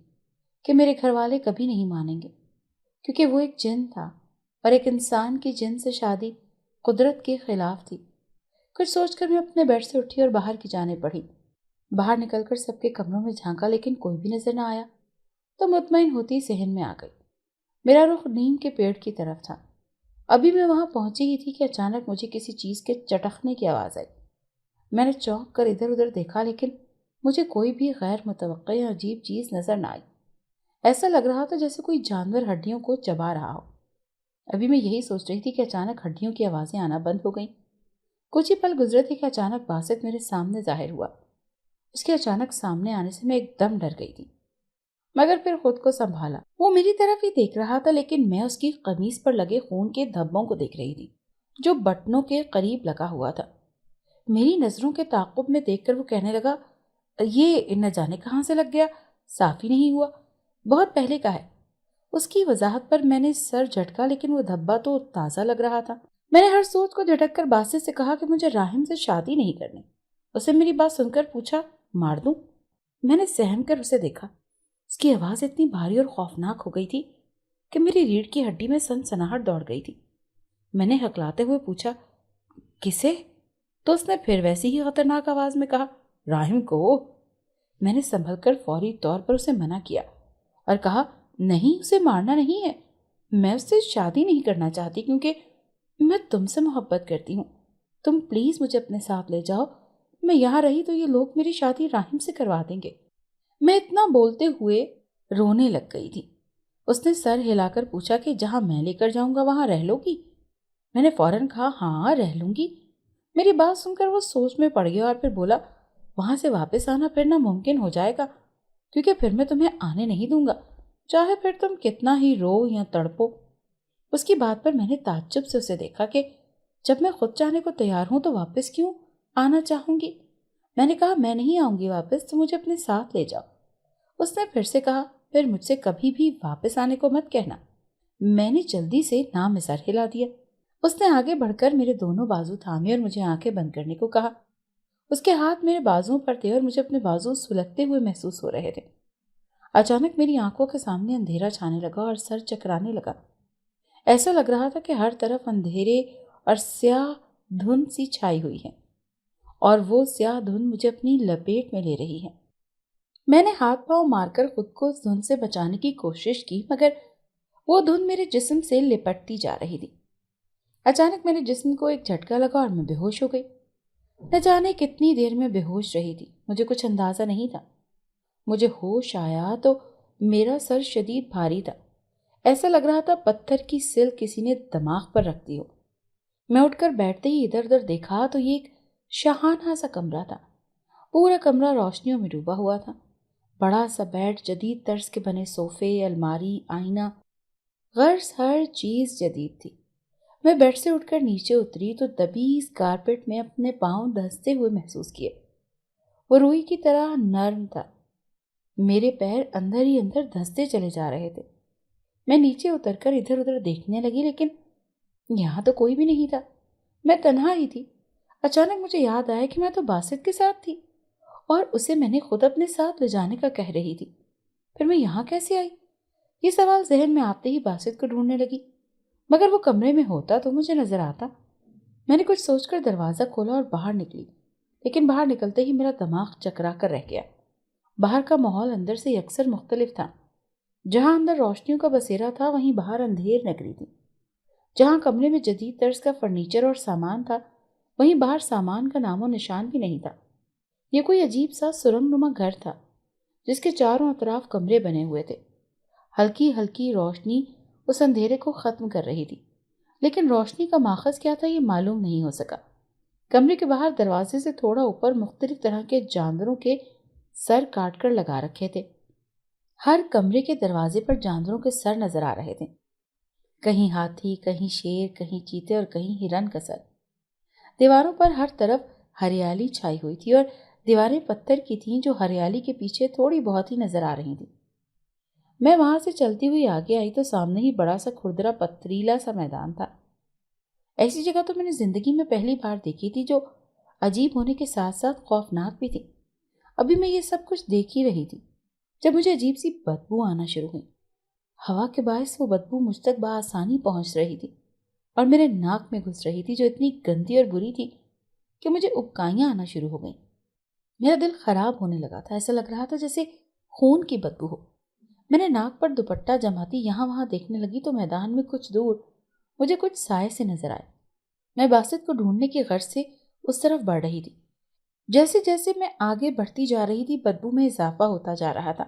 کہ میرے گھر والے کبھی نہیں مانیں گے، کیونکہ وہ ایک جن تھا اور ایک انسان کی جن سے شادی قدرت کے خلاف تھی۔ کچھ سوچ کر میں اپنے بیڈ سے اٹھی اور باہر کی جانب بڑھی۔ باہر نکل کر سب کے کمروں میں جھانکا، لیکن کوئی بھی نظر نہ آیا، تو مطمئن ہوتی ذہن میں آ گئی۔ میرا رخ نیم کے پیڑ کی طرف تھا۔ ابھی میں وہاں پہنچی ہی تھی کہ اچانک مجھے کسی چیز کے چٹکنے کی آواز آئی۔ میں نے چونک کر ادھر ادھر دیکھا، لیکن مجھے کوئی بھی غیر متوقع یا عجیب چیز نظر نہ آئی۔ ایسا لگ رہا تھا جیسے کوئی جانور ہڈیوں کو چبا رہا ہو۔ ابھی میں یہی سوچ رہی تھی کہ اچانک ہڈیوں کی آوازیں آنا بند ہو گئیں۔ کچھ ہی پل گزرے تھے کہ اچانک باسط میرے سامنے ظاہر ہوا۔ اس کے اچانک سامنے آنے سے میں ایک دم ڈر گئی تھی، مگر پھر خود کو سنبھالا۔ وہ میری طرف ہی دیکھ رہا تھا، لیکن میں اس کی قمیص پر لگے خون کے دھبوں کو دیکھ رہی تھی جو بٹنوں کے قریب لگا ہوا تھا۔ میری نظروں کے تعاقب میں دیکھ کر وہ کہنے لگا، یہ نہ جانے کہاں سے لگ گیا، صاف ہی نہیں ہوا، بہت پہلے کا ہے۔ اس کی وضاحت پر میں نے سر جھٹکا، لیکن وہ دھبا تو تازہ لگ رہا تھا۔ میں نے ہر سوچ کو جھٹک کر باسط سے کہا کہ مجھے راہم سے شادی نہیں کرنی۔ اسے میری بات سن کر پوچھا، مار دوں؟ میں نے سہم کر اسے دیکھا۔ اس کی آواز اتنی بھاری اور خوفناک ہو گئی تھی کہ میری ریڑھ کی ہڈی میں سنسناہٹ دوڑ گئی تھی۔ میں نے ہکلاتے ہوئے پوچھا، کسے؟ تو اس نے پھر ویسی ہی خطرناک آواز میں کہا، راہم کو۔ میں نے سنبھل کر فوری طور پر اسے منع کیا اور کہا، نہیں، اسے مارنا نہیں ہے، میں اس سے شادی نہیں کرنا چاہتی کیونکہ میں تم سے محبت کرتی ہوں۔ تم پلیز مجھے اپنے ساتھ لے جاؤ، میں یہاں رہی تو یہ لوگ میری شادی راہم سے کروا دیں گے۔ میں اتنا بولتے ہوئے رونے لگ گئی تھی۔ اس نے سر ہلا کر پوچھا کہ جہاں میں لے کر جاؤں گا وہاں رہ لو گی؟ میں نے فوراً کہا، ہاں رہ لوں گی۔ میری بات سن کر وہ سوچ میں پڑ گیا اور پھر بولا، وہاں سے واپس آنا پھر ناممکن ہو جائے گا، کیونکہ پھر میں تمہیں آنے نہیں دوں گا، چاہے پھر تم کتنا ہی رو یا تڑپو۔ اس کی بات پر میں نے تعجب سے اسے دیکھا کہ جب میں خود جانے کو تیار ہوں تو واپس کیوں آنا چاہوں گی؟ میں نے کہا، میں نہیں آؤں گی واپس، تو مجھے اپنے ساتھ لے جاؤ۔ اس نے پھر سے کہا، پھر مجھ سے کبھی بھی واپس آنے کو مت کہنا۔ میں نے جلدی سے نام سر ہلا دیا۔ اس نے آگے بڑھ کر میرے دونوں بازو تھامے اور مجھے آنکھیں بند کرنے کو کہا۔ اس کے ہاتھ میرے بازوؤں پر تھے اور مجھے اپنے بازو سلگتے ہوئے محسوس ہو رہے تھے۔ اچانک میری آنکھوں کے سامنے اندھیرا چھانے لگا اور سر چکرانے لگا۔ ایسا لگ رہا تھا کہ ہر طرف اندھیرے اور سیاہ دھند سی چھائی ہوئی ہے اور وہ سیاہ دھند مجھے اپنی لپیٹ میں لے رہی ہے۔ میں نے ہاتھ پاؤں مار کر خود کو اس دھند سے بچانے کی کوشش کی، مگر وہ دھند میرے جسم سے لپٹتی جا رہی تھی۔ اچانک میرے جسم کو ایک جھٹکا لگا اور میں بے ہوش ہو گئی۔ نہ جانے کتنی دیر میں بے ہوش رہی تھی، مجھے کچھ اندازہ نہیں تھا۔ مجھے ہوش آیا تو میرا سر شدید بھاری تھا، ایسا لگ رہا تھا پتھر کی سل کسی نے دماغ پر رکھ دی ہو۔ میں اٹھ کر بیٹھتے ہی ادھر ادھر دیکھا تو یہ ایک شاہانہ سا کمرہ تھا۔ پورا کمرہ روشنیوں میں ڈوبا ہوا تھا۔ بڑا سا بیڈ، جدید طرز کے بنے صوفے، الماری، آئینہ، غرض ہر چیز جدید تھی۔ میں بیڈ سے اٹھ کر نیچے اتری تو دبی اس کارپیٹ میں اپنے پاؤں دھنستے ہوئے محسوس کیے۔ وہ روئی کی طرح نرم تھا۔ میرے پیر اندر ہی اندر دھنستے چلے جا رہے تھے۔ میں نیچے اتر کر ادھر ادھر دیکھنے لگی، لیکن یہاں تو کوئی بھی نہیں تھا۔ میں تنہا ہی تھی۔ اچانک مجھے یاد آیا کہ میں تو باسط کے ساتھ تھی اور اسے میں نے خود اپنے ساتھ لے جانے کا کہہ رہی تھی۔ پھر میں یہاں کیسے آئی؟ یہ سوال ذہن میں آتے ہی باسط کو ڈھونڈنے لگی، مگر وہ کمرے میں ہوتا تو مجھے نظر آتا۔ میں نے کچھ سوچ کر دروازہ کھولا اور باہر نکلی، لیکن باہر نکلتے ہی میرا دماغ چکرا کر رہ گیا۔ باہر کا ماحول اندر سے یکسر مختلف تھا۔ جہاں اندر روشنیوں کا بسیرا تھا، وہیں باہر اندھیر نگری تھی۔ جہاں کمرے میں جدید طرز کا فرنیچر اور سامان تھا، وہیں باہر سامان کا نام و نشان بھی نہیں تھا۔ یہ کوئی عجیب سا سرنگ نما گھر تھا جس کے چاروں اطراف کمرے بنے ہوئے تھے۔ ہلکی ہلکی روشنی اس اندھیرے کو ختم کر رہی تھی، لیکن روشنی کا ماخذ کیا تھا یہ معلوم نہیں ہو سکا۔ کمرے کے باہر دروازے سے تھوڑا اوپر مختلف طرح کے جانوروں کے سر کاٹ کر لگا رکھے تھے۔ ہر کمرے کے دروازے پر جانوروں کے سر نظر آ رہے تھے، کہیں ہاتھی، کہیں شیر، کہیں چیتے اور کہیں ہرن کا سر۔ دیواروں پر ہر طرف ہریالی چھائی ہوئی تھی اور دیواریں پتھر کی تھیں جو ہریالی کے پیچھے تھوڑی بہت ہی نظر آ رہی تھیں۔ میں وہاں سے چلتی ہوئی آگے آئی تو سامنے ہی بڑا سا کھردرا پتھریلا سا میدان تھا۔ ایسی جگہ تو میں نے زندگی میں پہلی بار دیکھی تھی، جو عجیب ہونے کے ساتھ ساتھ خوفناک بھی تھی۔ ابھی میں یہ سب کچھ دیکھ ہی رہی تھی جب مجھے عجیب سی بدبو آنا شروع ہوئی۔ ہوا کے باعث وہ بدبو مجھ تک بآسانی پہنچ رہی تھی اور میرے ناک میں گھس رہی تھی، جو اتنی گندی اور بری تھی کہ مجھے ابکائیاں آنا شروع ہو گئیں۔ میرا دل خراب ہونے لگا تھا، ایسا لگ رہا تھا جیسے خون کی بدبو ہو۔ میں نے ناک پر دوپٹہ جماتی یہاں وہاں دیکھنے لگی تو میدان میں کچھ دور مجھے کچھ سائے سے نظر آئے۔ میں باسط کو ڈھونڈنے کی غرض سے اس طرف بڑھ رہی تھی۔ جیسے جیسے میں آگے بڑھتی جا رہی تھی، بدبو میں اضافہ ہوتا جا رہا تھا،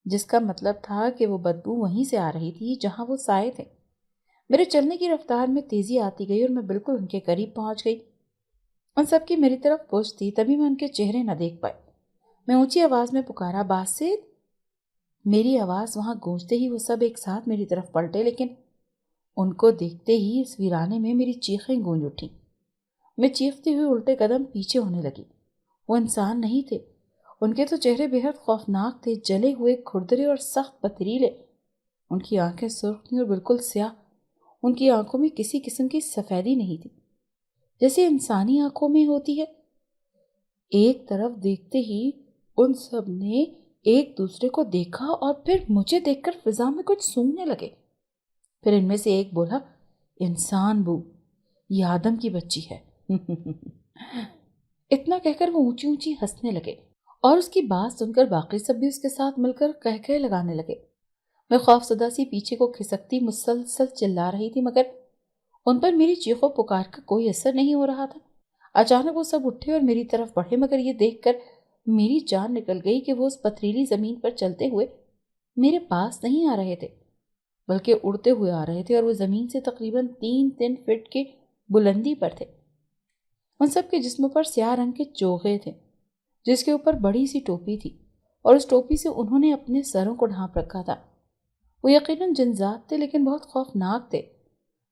جس کا مطلب تھا کہ وہ بدبو وہیں سے آ رہی تھی جہاں وہ سائے تھے۔ میرے چلنے کی رفتار میں تیزی آتی گئی اور میں بالکل ان کے قریب پہنچ گئی۔ ان سب کی میری طرف پوچھ تھی، تبھی میں ان کے چہرے نہ دیکھ پائی۔ میں اونچی آواز میں پکارا، باسط! میری آواز وہاں گونجتے ہی وہ سب ایک ساتھ میری طرف پلٹے، لیکن ان کو دیکھتے ہی اس ویرانے میں میری چیخیں گونج اٹھیں۔ میں چیختی ہوئی الٹے قدم پیچھے ہونے لگی۔ وہ انسان نہیں تھے، ان کے تو چہرے بے حد خوفناک تھے، جلے ہوئے، کھردرے اور سخت پتھریلے۔ ان کی آنکھیں سرخ تھیں اور بالکل سیاہ۔ ان کی آنکھوں میں کسی قسم کی سفیدی نہیں تھی جیسے انسانی آنکھوں میں ہوتی ہے۔ ایک طرف دیکھتے ہی ان سب نے ایک دوسرے کو دیکھا اور پھر مجھے دیکھ کر فضا میں کچھ سونگنے لگے۔ پھر ان میں سے ایک بولا، انسان بو، یہ آدم کی بچی ہے۔ اتنا کہہ کر وہ اونچی اونچی ہنسنے لگے اور اس کی بات سن کر باقی سب بھی اس کے ساتھ مل کر کہکہے لگانے لگے۔ میں خوف زدہ سی پیچھے کو کھسکتی مسلسل چلا رہی تھی، مگر ان پر میری چیخ و پکار کا کوئی اثر نہیں ہو رہا تھا۔ اچانک وہ سب اٹھے اور میری طرف بڑھے، مگر یہ دیکھ کر میری جان نکل گئی کہ وہ اس پتھریلی زمین پر چلتے ہوئے میرے پاس نہیں آ رہے تھے، بلکہ اڑتے ہوئے آ رہے تھے اور وہ زمین سے تقریباً 3 فٹ کی بلندی پر تھے۔ ان سب کے جسموں پر سیاہ رنگ کے چوغے تھے، جس کے اوپر بڑی سی ٹوپی تھی، اور اس ٹوپی سے انہوں نے اپنے سروں کو ڈھانپ رکھا تھا۔ وہ یقیناً جنذات تھے، لیکن بہت خوفناک تھے۔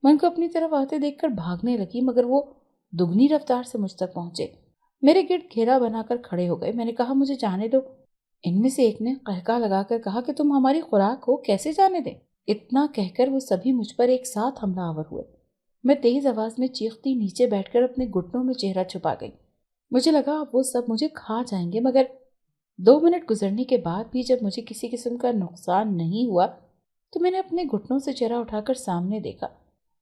میں ان کو اپنی طرف آتے دیکھ کر بھاگنے لگی، مگر وہ دگنی رفتار سے مجھ تک پہنچے، میرے گرد گھیرا بنا کر کھڑے ہو گئے۔ میں نے کہا، مجھے جانے دو۔ ان میں سے ایک نے قہقہ لگا کر کہا کہ تم ہماری خوراک ہو، کیسے جانے دیں؟ اتنا کہہ کر وہ سبھی مجھ پر ایک ساتھ حملہ آور ہوئے۔ میں تیز آواز میں چیختی نیچے بیٹھ کر اپنے گھٹنوں میں چہرہ چھپا گئی۔ مجھے لگا اب وہ سب مجھے کھا جائیں گے، مگر 2 منٹ گزرنے کے بعد بھی جب مجھے کسی قسم کا نقصان نہیں ہوا تو میں نے اپنے گھٹنوں سے چہرہ اٹھا کر سامنے دیکھا،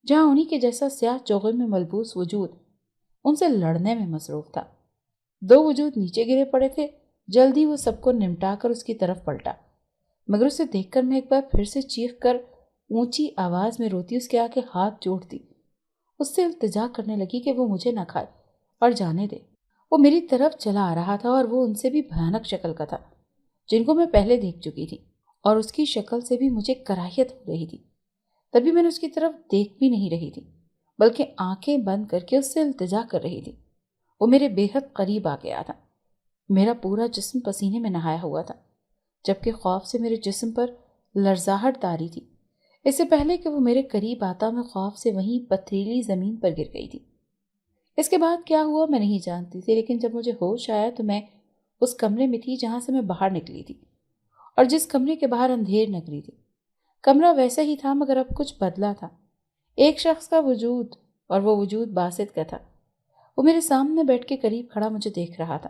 جہاں انہی کے جیسا سیاہ چوغے میں ملبوس وجود ان سے لڑنے میں مصروف تھا۔ دو وجود نیچے گرے پڑے تھے۔ جلدی وہ سب کو نمٹا کر اس کی طرف پلٹا، مگر اسے دیکھ کر میں ایک بار پھر سے چیخ کر اونچی آواز میں روتی اس کے آگے ہاتھ جوڑتی، اس سے التجا کرنے لگی کہ وہ مجھے نہ کھائے اور جانے دے۔ وہ میری طرف چلا آ رہا تھا اور وہ ان سے بھی بھیانک شکل کا تھا جن کو میں پہلے دیکھ چکی تھی، اور اس کی شکل سے بھی مجھے کراہیت ہو رہی تھی۔ تبھی میں نے اس کی طرف دیکھ بھی نہیں رہی تھی، بلکہ آنکھیں بند کر کے اس سے التجا کر رہی تھی۔ وہ میرے بے حد قریب آ گیا تھا، میرا پورا جسم پسینے میں نہایا ہوا تھا، جبکہ خوف سے میرے جسم پر لرزاہٹ طاری تھی۔ اس سے پہلے کہ وہ میرے قریب آتا میں خوف سے وہیں پتھریلی زمین پر گر گئی تھی۔ اس کے بعد کیا ہوا میں نہیں جانتی تھی، لیکن جب مجھے ہوش آیا تو میں اس کمرے میں تھی جہاں سے میں باہر نکلی تھی، اور جس کمرے کے باہر اندھیر نگری تھی۔ کمرہ ویسا ہی تھا مگر اب کچھ بدلا تھا۔ ایک شخص کا وجود، اور وہ وجود باسط کا تھا۔ وہ میرے سامنے بیٹھ کے قریب کھڑا مجھے دیکھ رہا تھا۔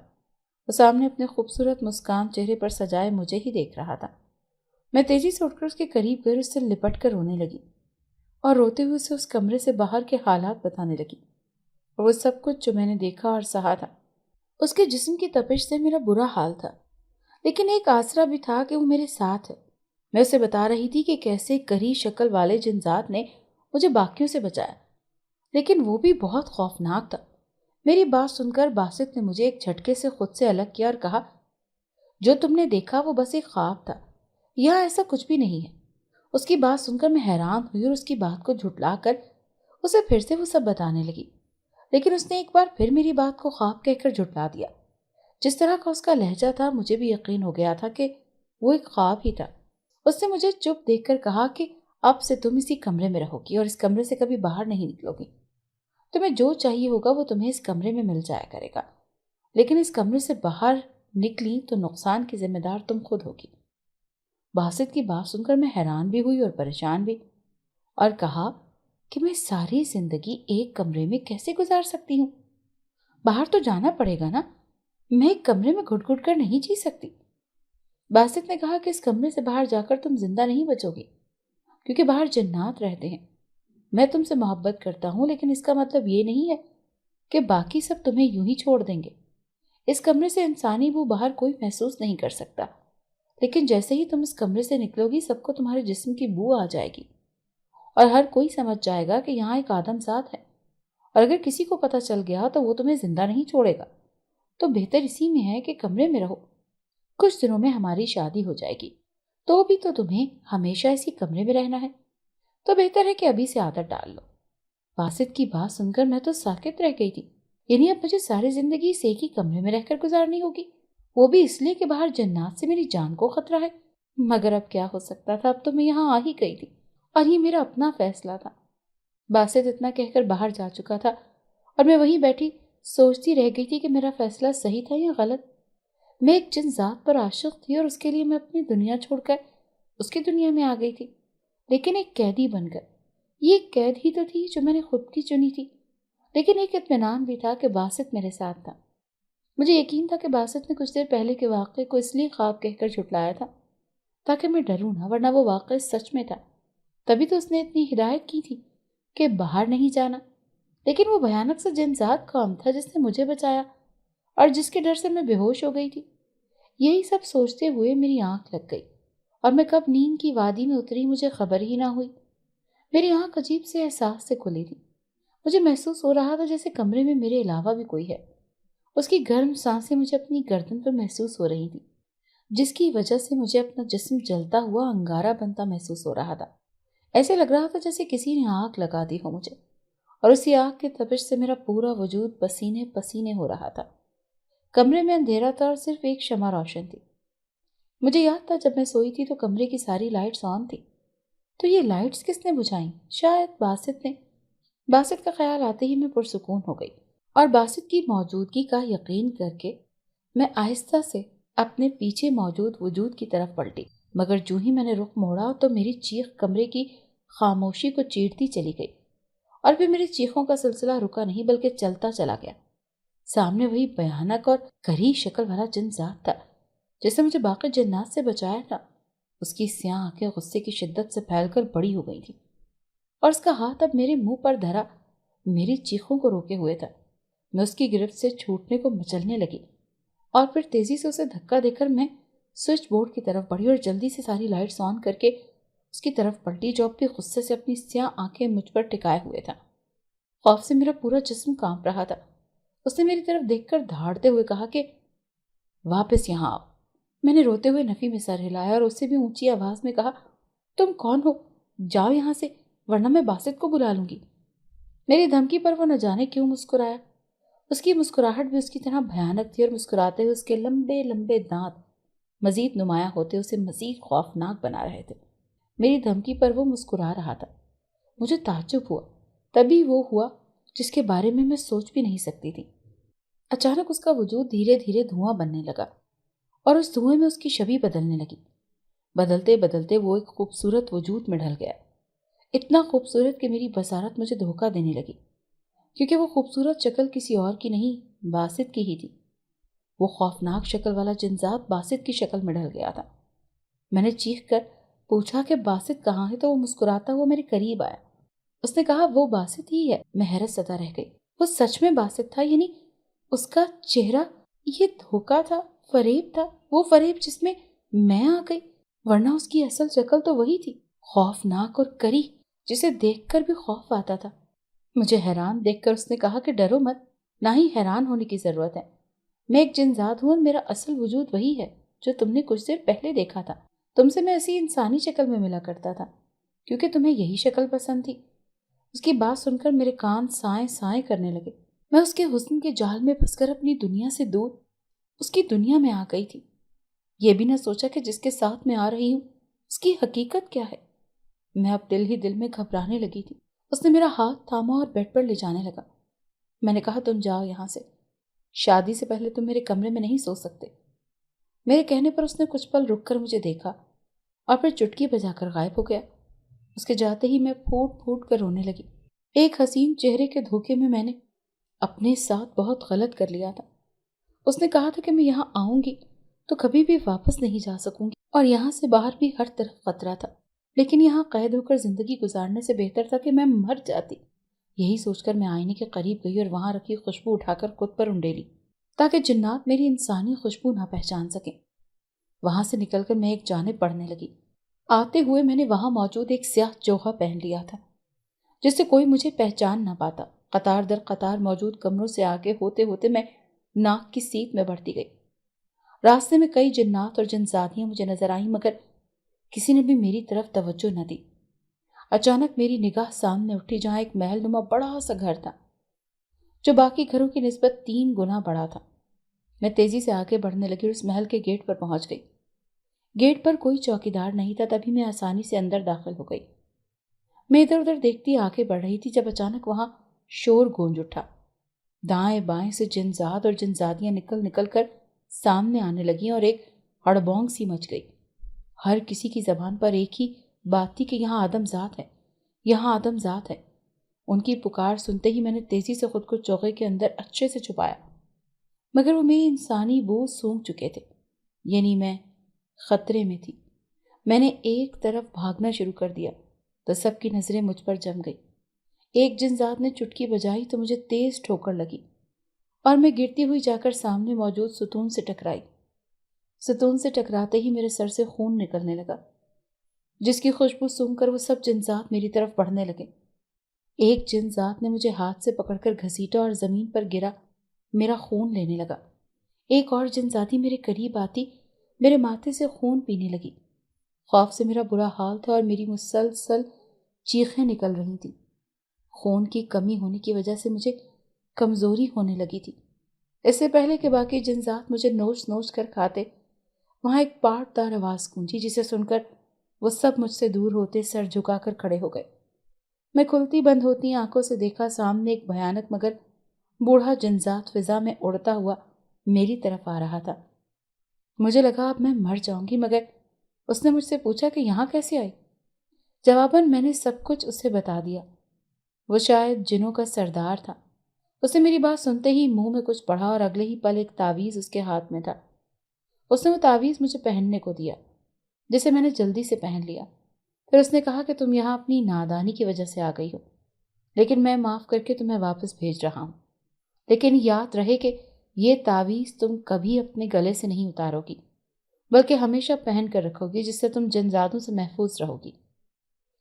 وہ سامنے اپنے خوبصورت مسکان چہرے پر سجائے مجھے ہی دیکھ رہا تھا۔ میں تیزی سے اٹھ کر اس کے قریب گئی، اس سے لپٹ کر رونے لگی اور روتے ہوئے اسے اس کمرے سے باہر کے حالات بتانے لگی، اور وہ سب کچھ جو میں نے دیکھا اور سہا تھا۔ اس کے جسم کی تپش سے میرا برا حال تھا، لیکن ایک آسرا بھی تھا کہ وہ میرے ساتھ ہے۔ میں اسے بتا رہی تھی کہ کیسے کری شکل والے جن ذات نے مجھے باقیوں سے بچایا، لیکن وہ بھی بہت خوفناک تھا۔ میری بات سن کر باسط نے مجھے ایک جھٹکے سے خود سے الگ کیا اور کہا، جو تم نے دیکھا وہ بس ایک خواب تھا، یہاں ایسا کچھ بھی نہیں ہے۔ اس کی بات سن کر میں حیران ہوئی اور اس کی بات کو جھٹلا کر اسے پھر سے وہ سب بتانے لگی، لیکن اس نے ایک بار پھر میری بات کو خواب کہہ کر جھٹلا دیا۔ جس طرح کا اس کا لہجہ تھا مجھے بھی یقین ہو گیا تھا کہ وہ ایک خواب ہی تھا۔ اس نے مجھے چپ دیکھ کر کہا کہ اب سے تم اسی کمرے میں رہو گی اور اس کمرے سے کبھی باہر نہیں نکلو گی۔ تمہیں جو چاہیے ہوگا وہ تمہیں اس کمرے میں مل جایا کرے گا، لیکن اس کمرے سے باہر نکلی تو نقصان کی ذمہ دار تم خود ہوگی۔ باسط کی بات سن کر میں حیران بھی ہوئی اور پریشان بھی، اور کہا کہ میں ساری زندگی ایک کمرے میں کیسے گزار سکتی ہوں؟ باہر تو جانا پڑے گا نا، میں ایک کمرے میں گھٹ گھٹ کر نہیں جی سکتی۔ باسط نے کہا کہ اس کمرے سے باہر جا کر تم زندہ نہیں بچو گی، کیونکہ باہر جنات رہتے ہیں۔ میں تم سے محبت کرتا ہوں، لیکن اس کا مطلب یہ نہیں ہے کہ باقی سب تمہیں یوں ہی چھوڑ دیں گے۔ اس کمرے سے انسانی بو باہر کوئی محسوس نہیں کر سکتا، لیکن جیسے ہی تم اس کمرے سے نکلو گی سب کو تمہارے جسم کی بو آ جائے گی، اور ہر کوئی سمجھ جائے گا کہ یہاں ایک آدم ذات ہے، اور اگر کسی کو پتہ چل گیا تو وہ تمہیں زندہ نہیں چھوڑے گا۔ تو بہتر اسی میں ہے کہ کمرے میں رہو۔ کچھ دنوں میں ہماری شادی ہو جائے گی، تو بھی تو تمہیں ہمیشہ اسی کمرے میں رہنا ہے، تو بہتر ہے کہ ابھی سے عادت ڈال لو۔ باسط کی بات سن کر میں تو ساکت رہ گئی تھی، یعنی اب مجھے ساری زندگی اس ایک ہی کمرے میں رہ کر گزارنی ہوگی، وہ بھی اس لیے کہ باہر جنات سے میری جان کو خطرہ ہے۔ مگر اب کیا ہو سکتا تھا، اب تو میں یہاں آ ہی گئی تھی اور یہ میرا اپنا فیصلہ تھا۔ باسط اتنا کہہ کر باہر جا چکا تھا اور میں وہیں بیٹھی سوچتی رہ گئی تھی کہ میرا فیصلہ صحیح تھا یا غلط۔ میں ایک جن ذات پر عاشق تھی اور اس کے لیے میں اپنی دنیا چھوڑ کر اس کی دنیا میں آ گئی تھی، لیکن ایک قیدی بن کر۔ یہ ایک قید ہی تو تھی جو میں نے خود کی چنی تھی، لیکن ایک اطمینان بھی تھا کہ باسط میرے ساتھ تھا۔ مجھے یقین تھا کہ باسط نے کچھ دیر پہلے کے واقعے کو اس لیے خواب کہہ کر جھٹلایا تھا تاکہ میں ڈروں نہ، ورنہ وہ واقعہ سچ میں تھا۔ تبھی تو اس نے اتنی ہدایت کی تھی کہ باہر نہیں جانا، لیکن وہ بھیانک سا جن ذات کون تھا جس نے مجھے بچایا اور جس کے ڈر سے میں بے ہوش ہو گئی تھی؟ یہی سب سوچتے ہوئے میری آنکھ لگ گئی، اور میں کب نیند کی وادی میں اتری مجھے خبر ہی نہ ہوئی۔ میری آنکھ عجیب سے احساس سے کھلی تھی۔ مجھے محسوس ہو رہا تھا جیسے کمرے میں میرے علاوہ بھی کوئی ہے۔ اس کی گرم سانسیں مجھے اپنی گردن پر محسوس ہو رہی تھی، جس کی وجہ سے مجھے اپنا جسم جلتا ہوا انگارہ بنتا محسوس ہو رہا تھا۔ ایسے لگ رہا تھا جیسے کسی نے آگ لگا دی ہو مجھے، اور اسی آگ کے تپش سے میرا پورا وجود پسینے پسینے ہو رہا تھا۔ کمرے میں اندھیرا تھا اور صرف ایک شمع روشن تھی۔ مجھے یاد تھا جب میں سوئی تھی تو کمرے کی ساری لائٹس آن تھی، تو یہ لائٹس کس نے بجھائیں؟ شاید باسط نے۔ باسط کا خیال آتے ہی میں پرسکون ہو گئی، اور باسط کی موجودگی کا یقین کر کے میں آہستہ سے اپنے پیچھے موجود وجود کی طرف پلٹی، مگر جو ہی میں نے رخ موڑا تو میری چیخ کمرے کی خاموشی کو چیرتی چلی گئی، اور پھر میری چیخوں کا سلسلہ رکا نہیں بلکہ چلتا چلا گیا۔ سامنے وہی بھیانک اور کری شکل والا جن ذات تھا جس نے مجھے باقی جنات سے بچایا تھا۔ اس کی سیاہ آنکھیں غصے کی شدت سے پھیل کر بڑی ہو گئی تھیں، اور اس کا ہاتھ اب میرے منہ پر دھرا میری چیخوں کو روکے ہوئے تھا۔ میں اس کی گرفت سے چھوٹنے کو مچلنے لگی اور پھر تیزی سے اسے دھکا دے کر میں سوئچ بورڈ کی طرف بڑھی اور جلدی سے ساری لائٹس آن کر کے اس کی طرف پلٹی، جو اب بھی غصے سے اپنی سیاہ آنکھیں مجھ پر ٹکائے ہوئے تھا۔ خوف سے میرا پورا جسم کانپ رہا تھا۔ اس نے میری طرف دیکھ کر دھاڑتے ہوئے کہا کہ واپس یہاں آؤ۔ میں نے روتے ہوئے نفی میں سر ہلایا اور اس سے بھی اونچی آواز میں کہا، تم کون ہو؟ جاؤ یہاں سے، ورنہ میں باسط کو بلا لوں گی۔ میری دھمکی پر وہ نہ جانے کیوں مسکرایا۔ اس کی مسکراہٹ بھی اس کی طرح بھیانک تھی اور مسکراتے ہوئے اس کے لمبے لمبے دانت مزید نمایاں ہوتے اسے مزید خوفناک بنا رہے تھے۔ میری دھمکی پر وہ مسکرا رہا تھا۔ مجھے تعجب ہوا، تبھی وہ ہوا جس کے بارے میں سوچ بھی نہیں سکتی تھی۔ اچانک اس کا وجود دھیرے دھیرے دھواں بننے لگا اور اس دھوئیں میں اس کی شبیہ بدلنے لگی۔ بدلتے بدلتے وہ ایک خوبصورت وجود میں ڈھل گیا، اتنا خوبصورت کہ میری بصارت مجھے دھوکہ دینے لگی، کیونکہ وہ خوبصورت شکل کسی اور کی نہیں، باسط کی ہی تھی۔ وہ خوفناک شکل والا جنزات باسط کی شکل میں ڈھل گیا تھا۔ میں نے چیخ کر پوچھا کہ باسط کہاں ہے، تو وہ مسکراتا ہوا میرے قریب آیا۔ اس نے کہا وہ باسط ہی ہے۔ میں حیرت زدہ رہ گئی۔ وہ سچ میں باسط تھا، یعنی اس کا چہرہ، یہ دھوکہ تھا، فریب تھا، وہ فریب جس میں میں آ گئی، ورنہ اس کی اصل شکل تو وہی تھی، خوفناک اور کری، جسے دیکھ کر بھی خوف آتا تھا۔ مجھے حیران دیکھ کر اس نے کہا کہ ڈرو مت، نہ ہی حیران ہونے کی ضرورت ہے۔ میں ایک جنزاد ہوں اور میرا اصل وجود وہی ہے جو تم نے کچھ دیر پہلے دیکھا تھا۔ تم سے میں ایسی انسانی شکل میں ملا کرتا تھا کیونکہ تمہیں یہی شکل پسند تھی۔ اس کی بات سن کر میرے کان سائیں سائیں کرنے لگے۔ میں اس کے حسن کے جال میں پھنس کر اپنی دنیا سے دور اس کی دنیا میں آ گئی تھی۔ یہ بھی نہ سوچا کہ جس کے ساتھ میں آ رہی ہوں اس کی حقیقت کیا ہے۔ میں اب دل ہی دل میں گھبرانے لگی تھی۔ اس نے میرا ہاتھ تھاما اور بیڈ پر لے جانے لگا۔ میں نے کہا تم جاؤ یہاں سے، شادی سے پہلے تم میرے کمرے میں نہیں سو سکتے۔ میرے کہنے پر اس نے کچھ پل رک کر مجھے دیکھا اور پھر چٹکی بجا کر غائب ہو گیا۔ اس کے جاتے ہی میں پھوٹ پھوٹ کر رونے لگی۔ ایک حسین چہرے کے دھوکے میں نے اپنے ساتھ بہت غلط کر لیا تھا۔ اس نے کہا تھا کہ میں یہاں آؤں گی تو کبھی بھی واپس نہیں جا سکوں گی اور یہاں سے باہر بھی ہر طرف خطرہ تھا، لیکن یہاں قید ہو کر زندگی گزارنے سے بہتر تھا کہ میں مر جاتی۔ یہی سوچ کر میں آئینے کے قریب گئی اور وہاں رکھی خوشبو اٹھا کر خود پر انڈیلی تاکہ جنات میری انسانی خوشبو نہ پہچان سکیں۔ وہاں سے نکل کر میں ایک جانب بڑھنے لگی۔ آتے ہوئے میں نے وہاں موجود ایک سیاہ چوغا پہن لیا تھا جس سے کوئی مجھے پہچان نہ پاتا۔ قطار در قطار موجود کمروں سے آگے ہوتے ہوتے میں ناک کی سیٹ میں بڑھتی گئی۔ راستے میں کئی جنات اور جنزادیاں مجھے نظر آئیں، مگر کسی نے بھی میری طرف توجہ نہ دی۔ اچانک میری نگاہ سامنے اٹھی جہاں ایک محل نما بڑا سا گھر تھا جو باقی گھروں کی نسبت 3 گنا بڑا تھا۔ میں تیزی سے آگے بڑھنے لگی اور اس محل کے گیٹ پر پہنچ گئی۔ گیٹ پر کوئی چوکیدار نہیں تھا، تبھی میں آسانی سے اندر داخل ہو گئی۔ میں ادھر ادھر دیکھتی آگے بڑھ رہی تھی جب اچانک وہاں شور گونج اٹھا۔ دائیں بائیں سے جنزاد اور جنزادیاں نکل نکل کر سامنے آنے لگیں اور ایک ہڑبونگ سی مچ گئی۔ ہر کسی کی زبان پر ایک ہی بات تھی کہ یہاں آدم ذات ہے، یہاں آدم ذات ہے۔ ان کی پکار سنتے ہی میں نے تیزی سے خود کو چوغے کے اندر اچھے سے چھپایا، مگر وہ میری انسانی بو سونگھ چکے تھے، یعنی میں خطرے میں تھی۔ میں نے ایک طرف بھاگنا شروع کر دیا تو سب کی نظریں مجھ پر جم گئی۔ ایک جنزاد نے چٹکی بجائی تو مجھے تیز ٹھوکر لگی اور میں گرتی ہوئی جا کر سامنے موجود ستون سے ٹکرائی۔ ستون سے ٹکراتے ہی میرے سر سے خون نکلنے لگا، جس کی خوشبو سونگھ کر وہ سب جنزاد میری طرف بڑھنے لگے۔ ایک جنزاد نے مجھے ہاتھ سے پکڑ کر گھسیٹا اور زمین پر گرا میرا خون لینے لگا۔ ایک اور جنزادی میرے قریب آتی میرے ماتھے سے خون پینے لگی۔ خوف سے میرا برا حال تھا اور میری مسلسل چیخیں نکل رہی تھیں۔ خون کی کمی ہونے کی وجہ سے مجھے کمزوری ہونے لگی تھی۔ اس سے پہلے کہ باقی جنزاد مجھے نوچ نوچ کر کھاتے، وہاں ایک پاٹ دار آواز گونجی جسے سن کر وہ سب مجھ سے دور ہوتے سر جھکا کر کھڑے ہو گئے۔ میں کھلتی بند ہوتی آنکھوں سے دیکھا سامنے ایک بھیانک مگر بوڑھا جنزاد فضا میں اڑتا ہوا میری طرف آ رہا تھا۔ مجھے لگا اب میں مر جاؤں گی، مگر اس نے مجھ سے پوچھا کہ یہاں کیسے آئی؟ جواباً میں نے سب کچھ اسے بتا دیا۔ وہ شاید جنوں کا سردار تھا۔ اسے میری بات سنتے ہی منہ میں کچھ پڑا اور اگلے ہی پل ایک تعویذ اس کے ہاتھ میں تھا۔ اس نے وہ تعویذ مجھے پہننے کو دیا، جسے میں نے جلدی سے پہن لیا۔ پھر اس نے کہا کہ تم یہاں اپنی نادانی کی وجہ سے آ گئی ہو، لیکن میں معاف کر کے تمہیں واپس بھیج رہا ہوں۔ لیکن یاد رہے کہ یہ تعویذ تم کبھی اپنے گلے سے نہیں اتارو گی، بلکہ ہمیشہ پہن کر رکھو گی، جس سے تم جنزادوں سے محفوظ رہو گی۔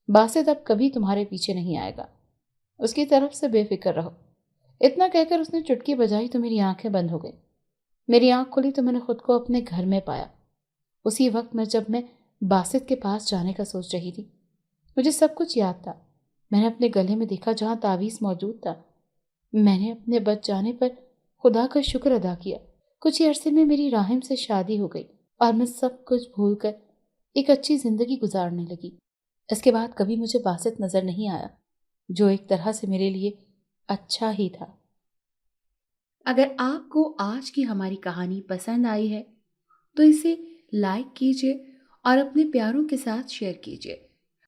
باسط اب کبھی تمہارے پیچھے نہیں آئے گا، اس کی طرف سے بے فکر رہو۔ اتنا کہہ کر اس نے چٹکی بجائی تو میری آنکھیں بند ہو گئیں۔ میری آنکھ کھلی تو میں نے خود کو اپنے گھر میں پایا، اسی وقت جب میں باسط کے پاس جانے کا سوچ رہی تھی۔ مجھے سب کچھ یاد تھا۔ میں نے اپنے گلے میں دیکھا جہاں تعویذ موجود تھا۔ میں نے اپنے بچ جانے پر خدا کا شکر ادا کیا۔ کچھ ہی عرصے میں میری راحم سے شادی ہو گئی اور میں سب کچھ بھول کر ایک اچھی زندگی گزارنے لگی۔ اس کے بعد کبھی مجھے باسط نظر نہیں آیا، جو ایک طرح سے میرے لیے اچھا ہی تھا۔ اگر آپ کو آج کی ہماری کہانی پسند آئی ہے تو اسے لائک کیجیے اور اپنے پیاروں کے ساتھ شیئر کیجیے۔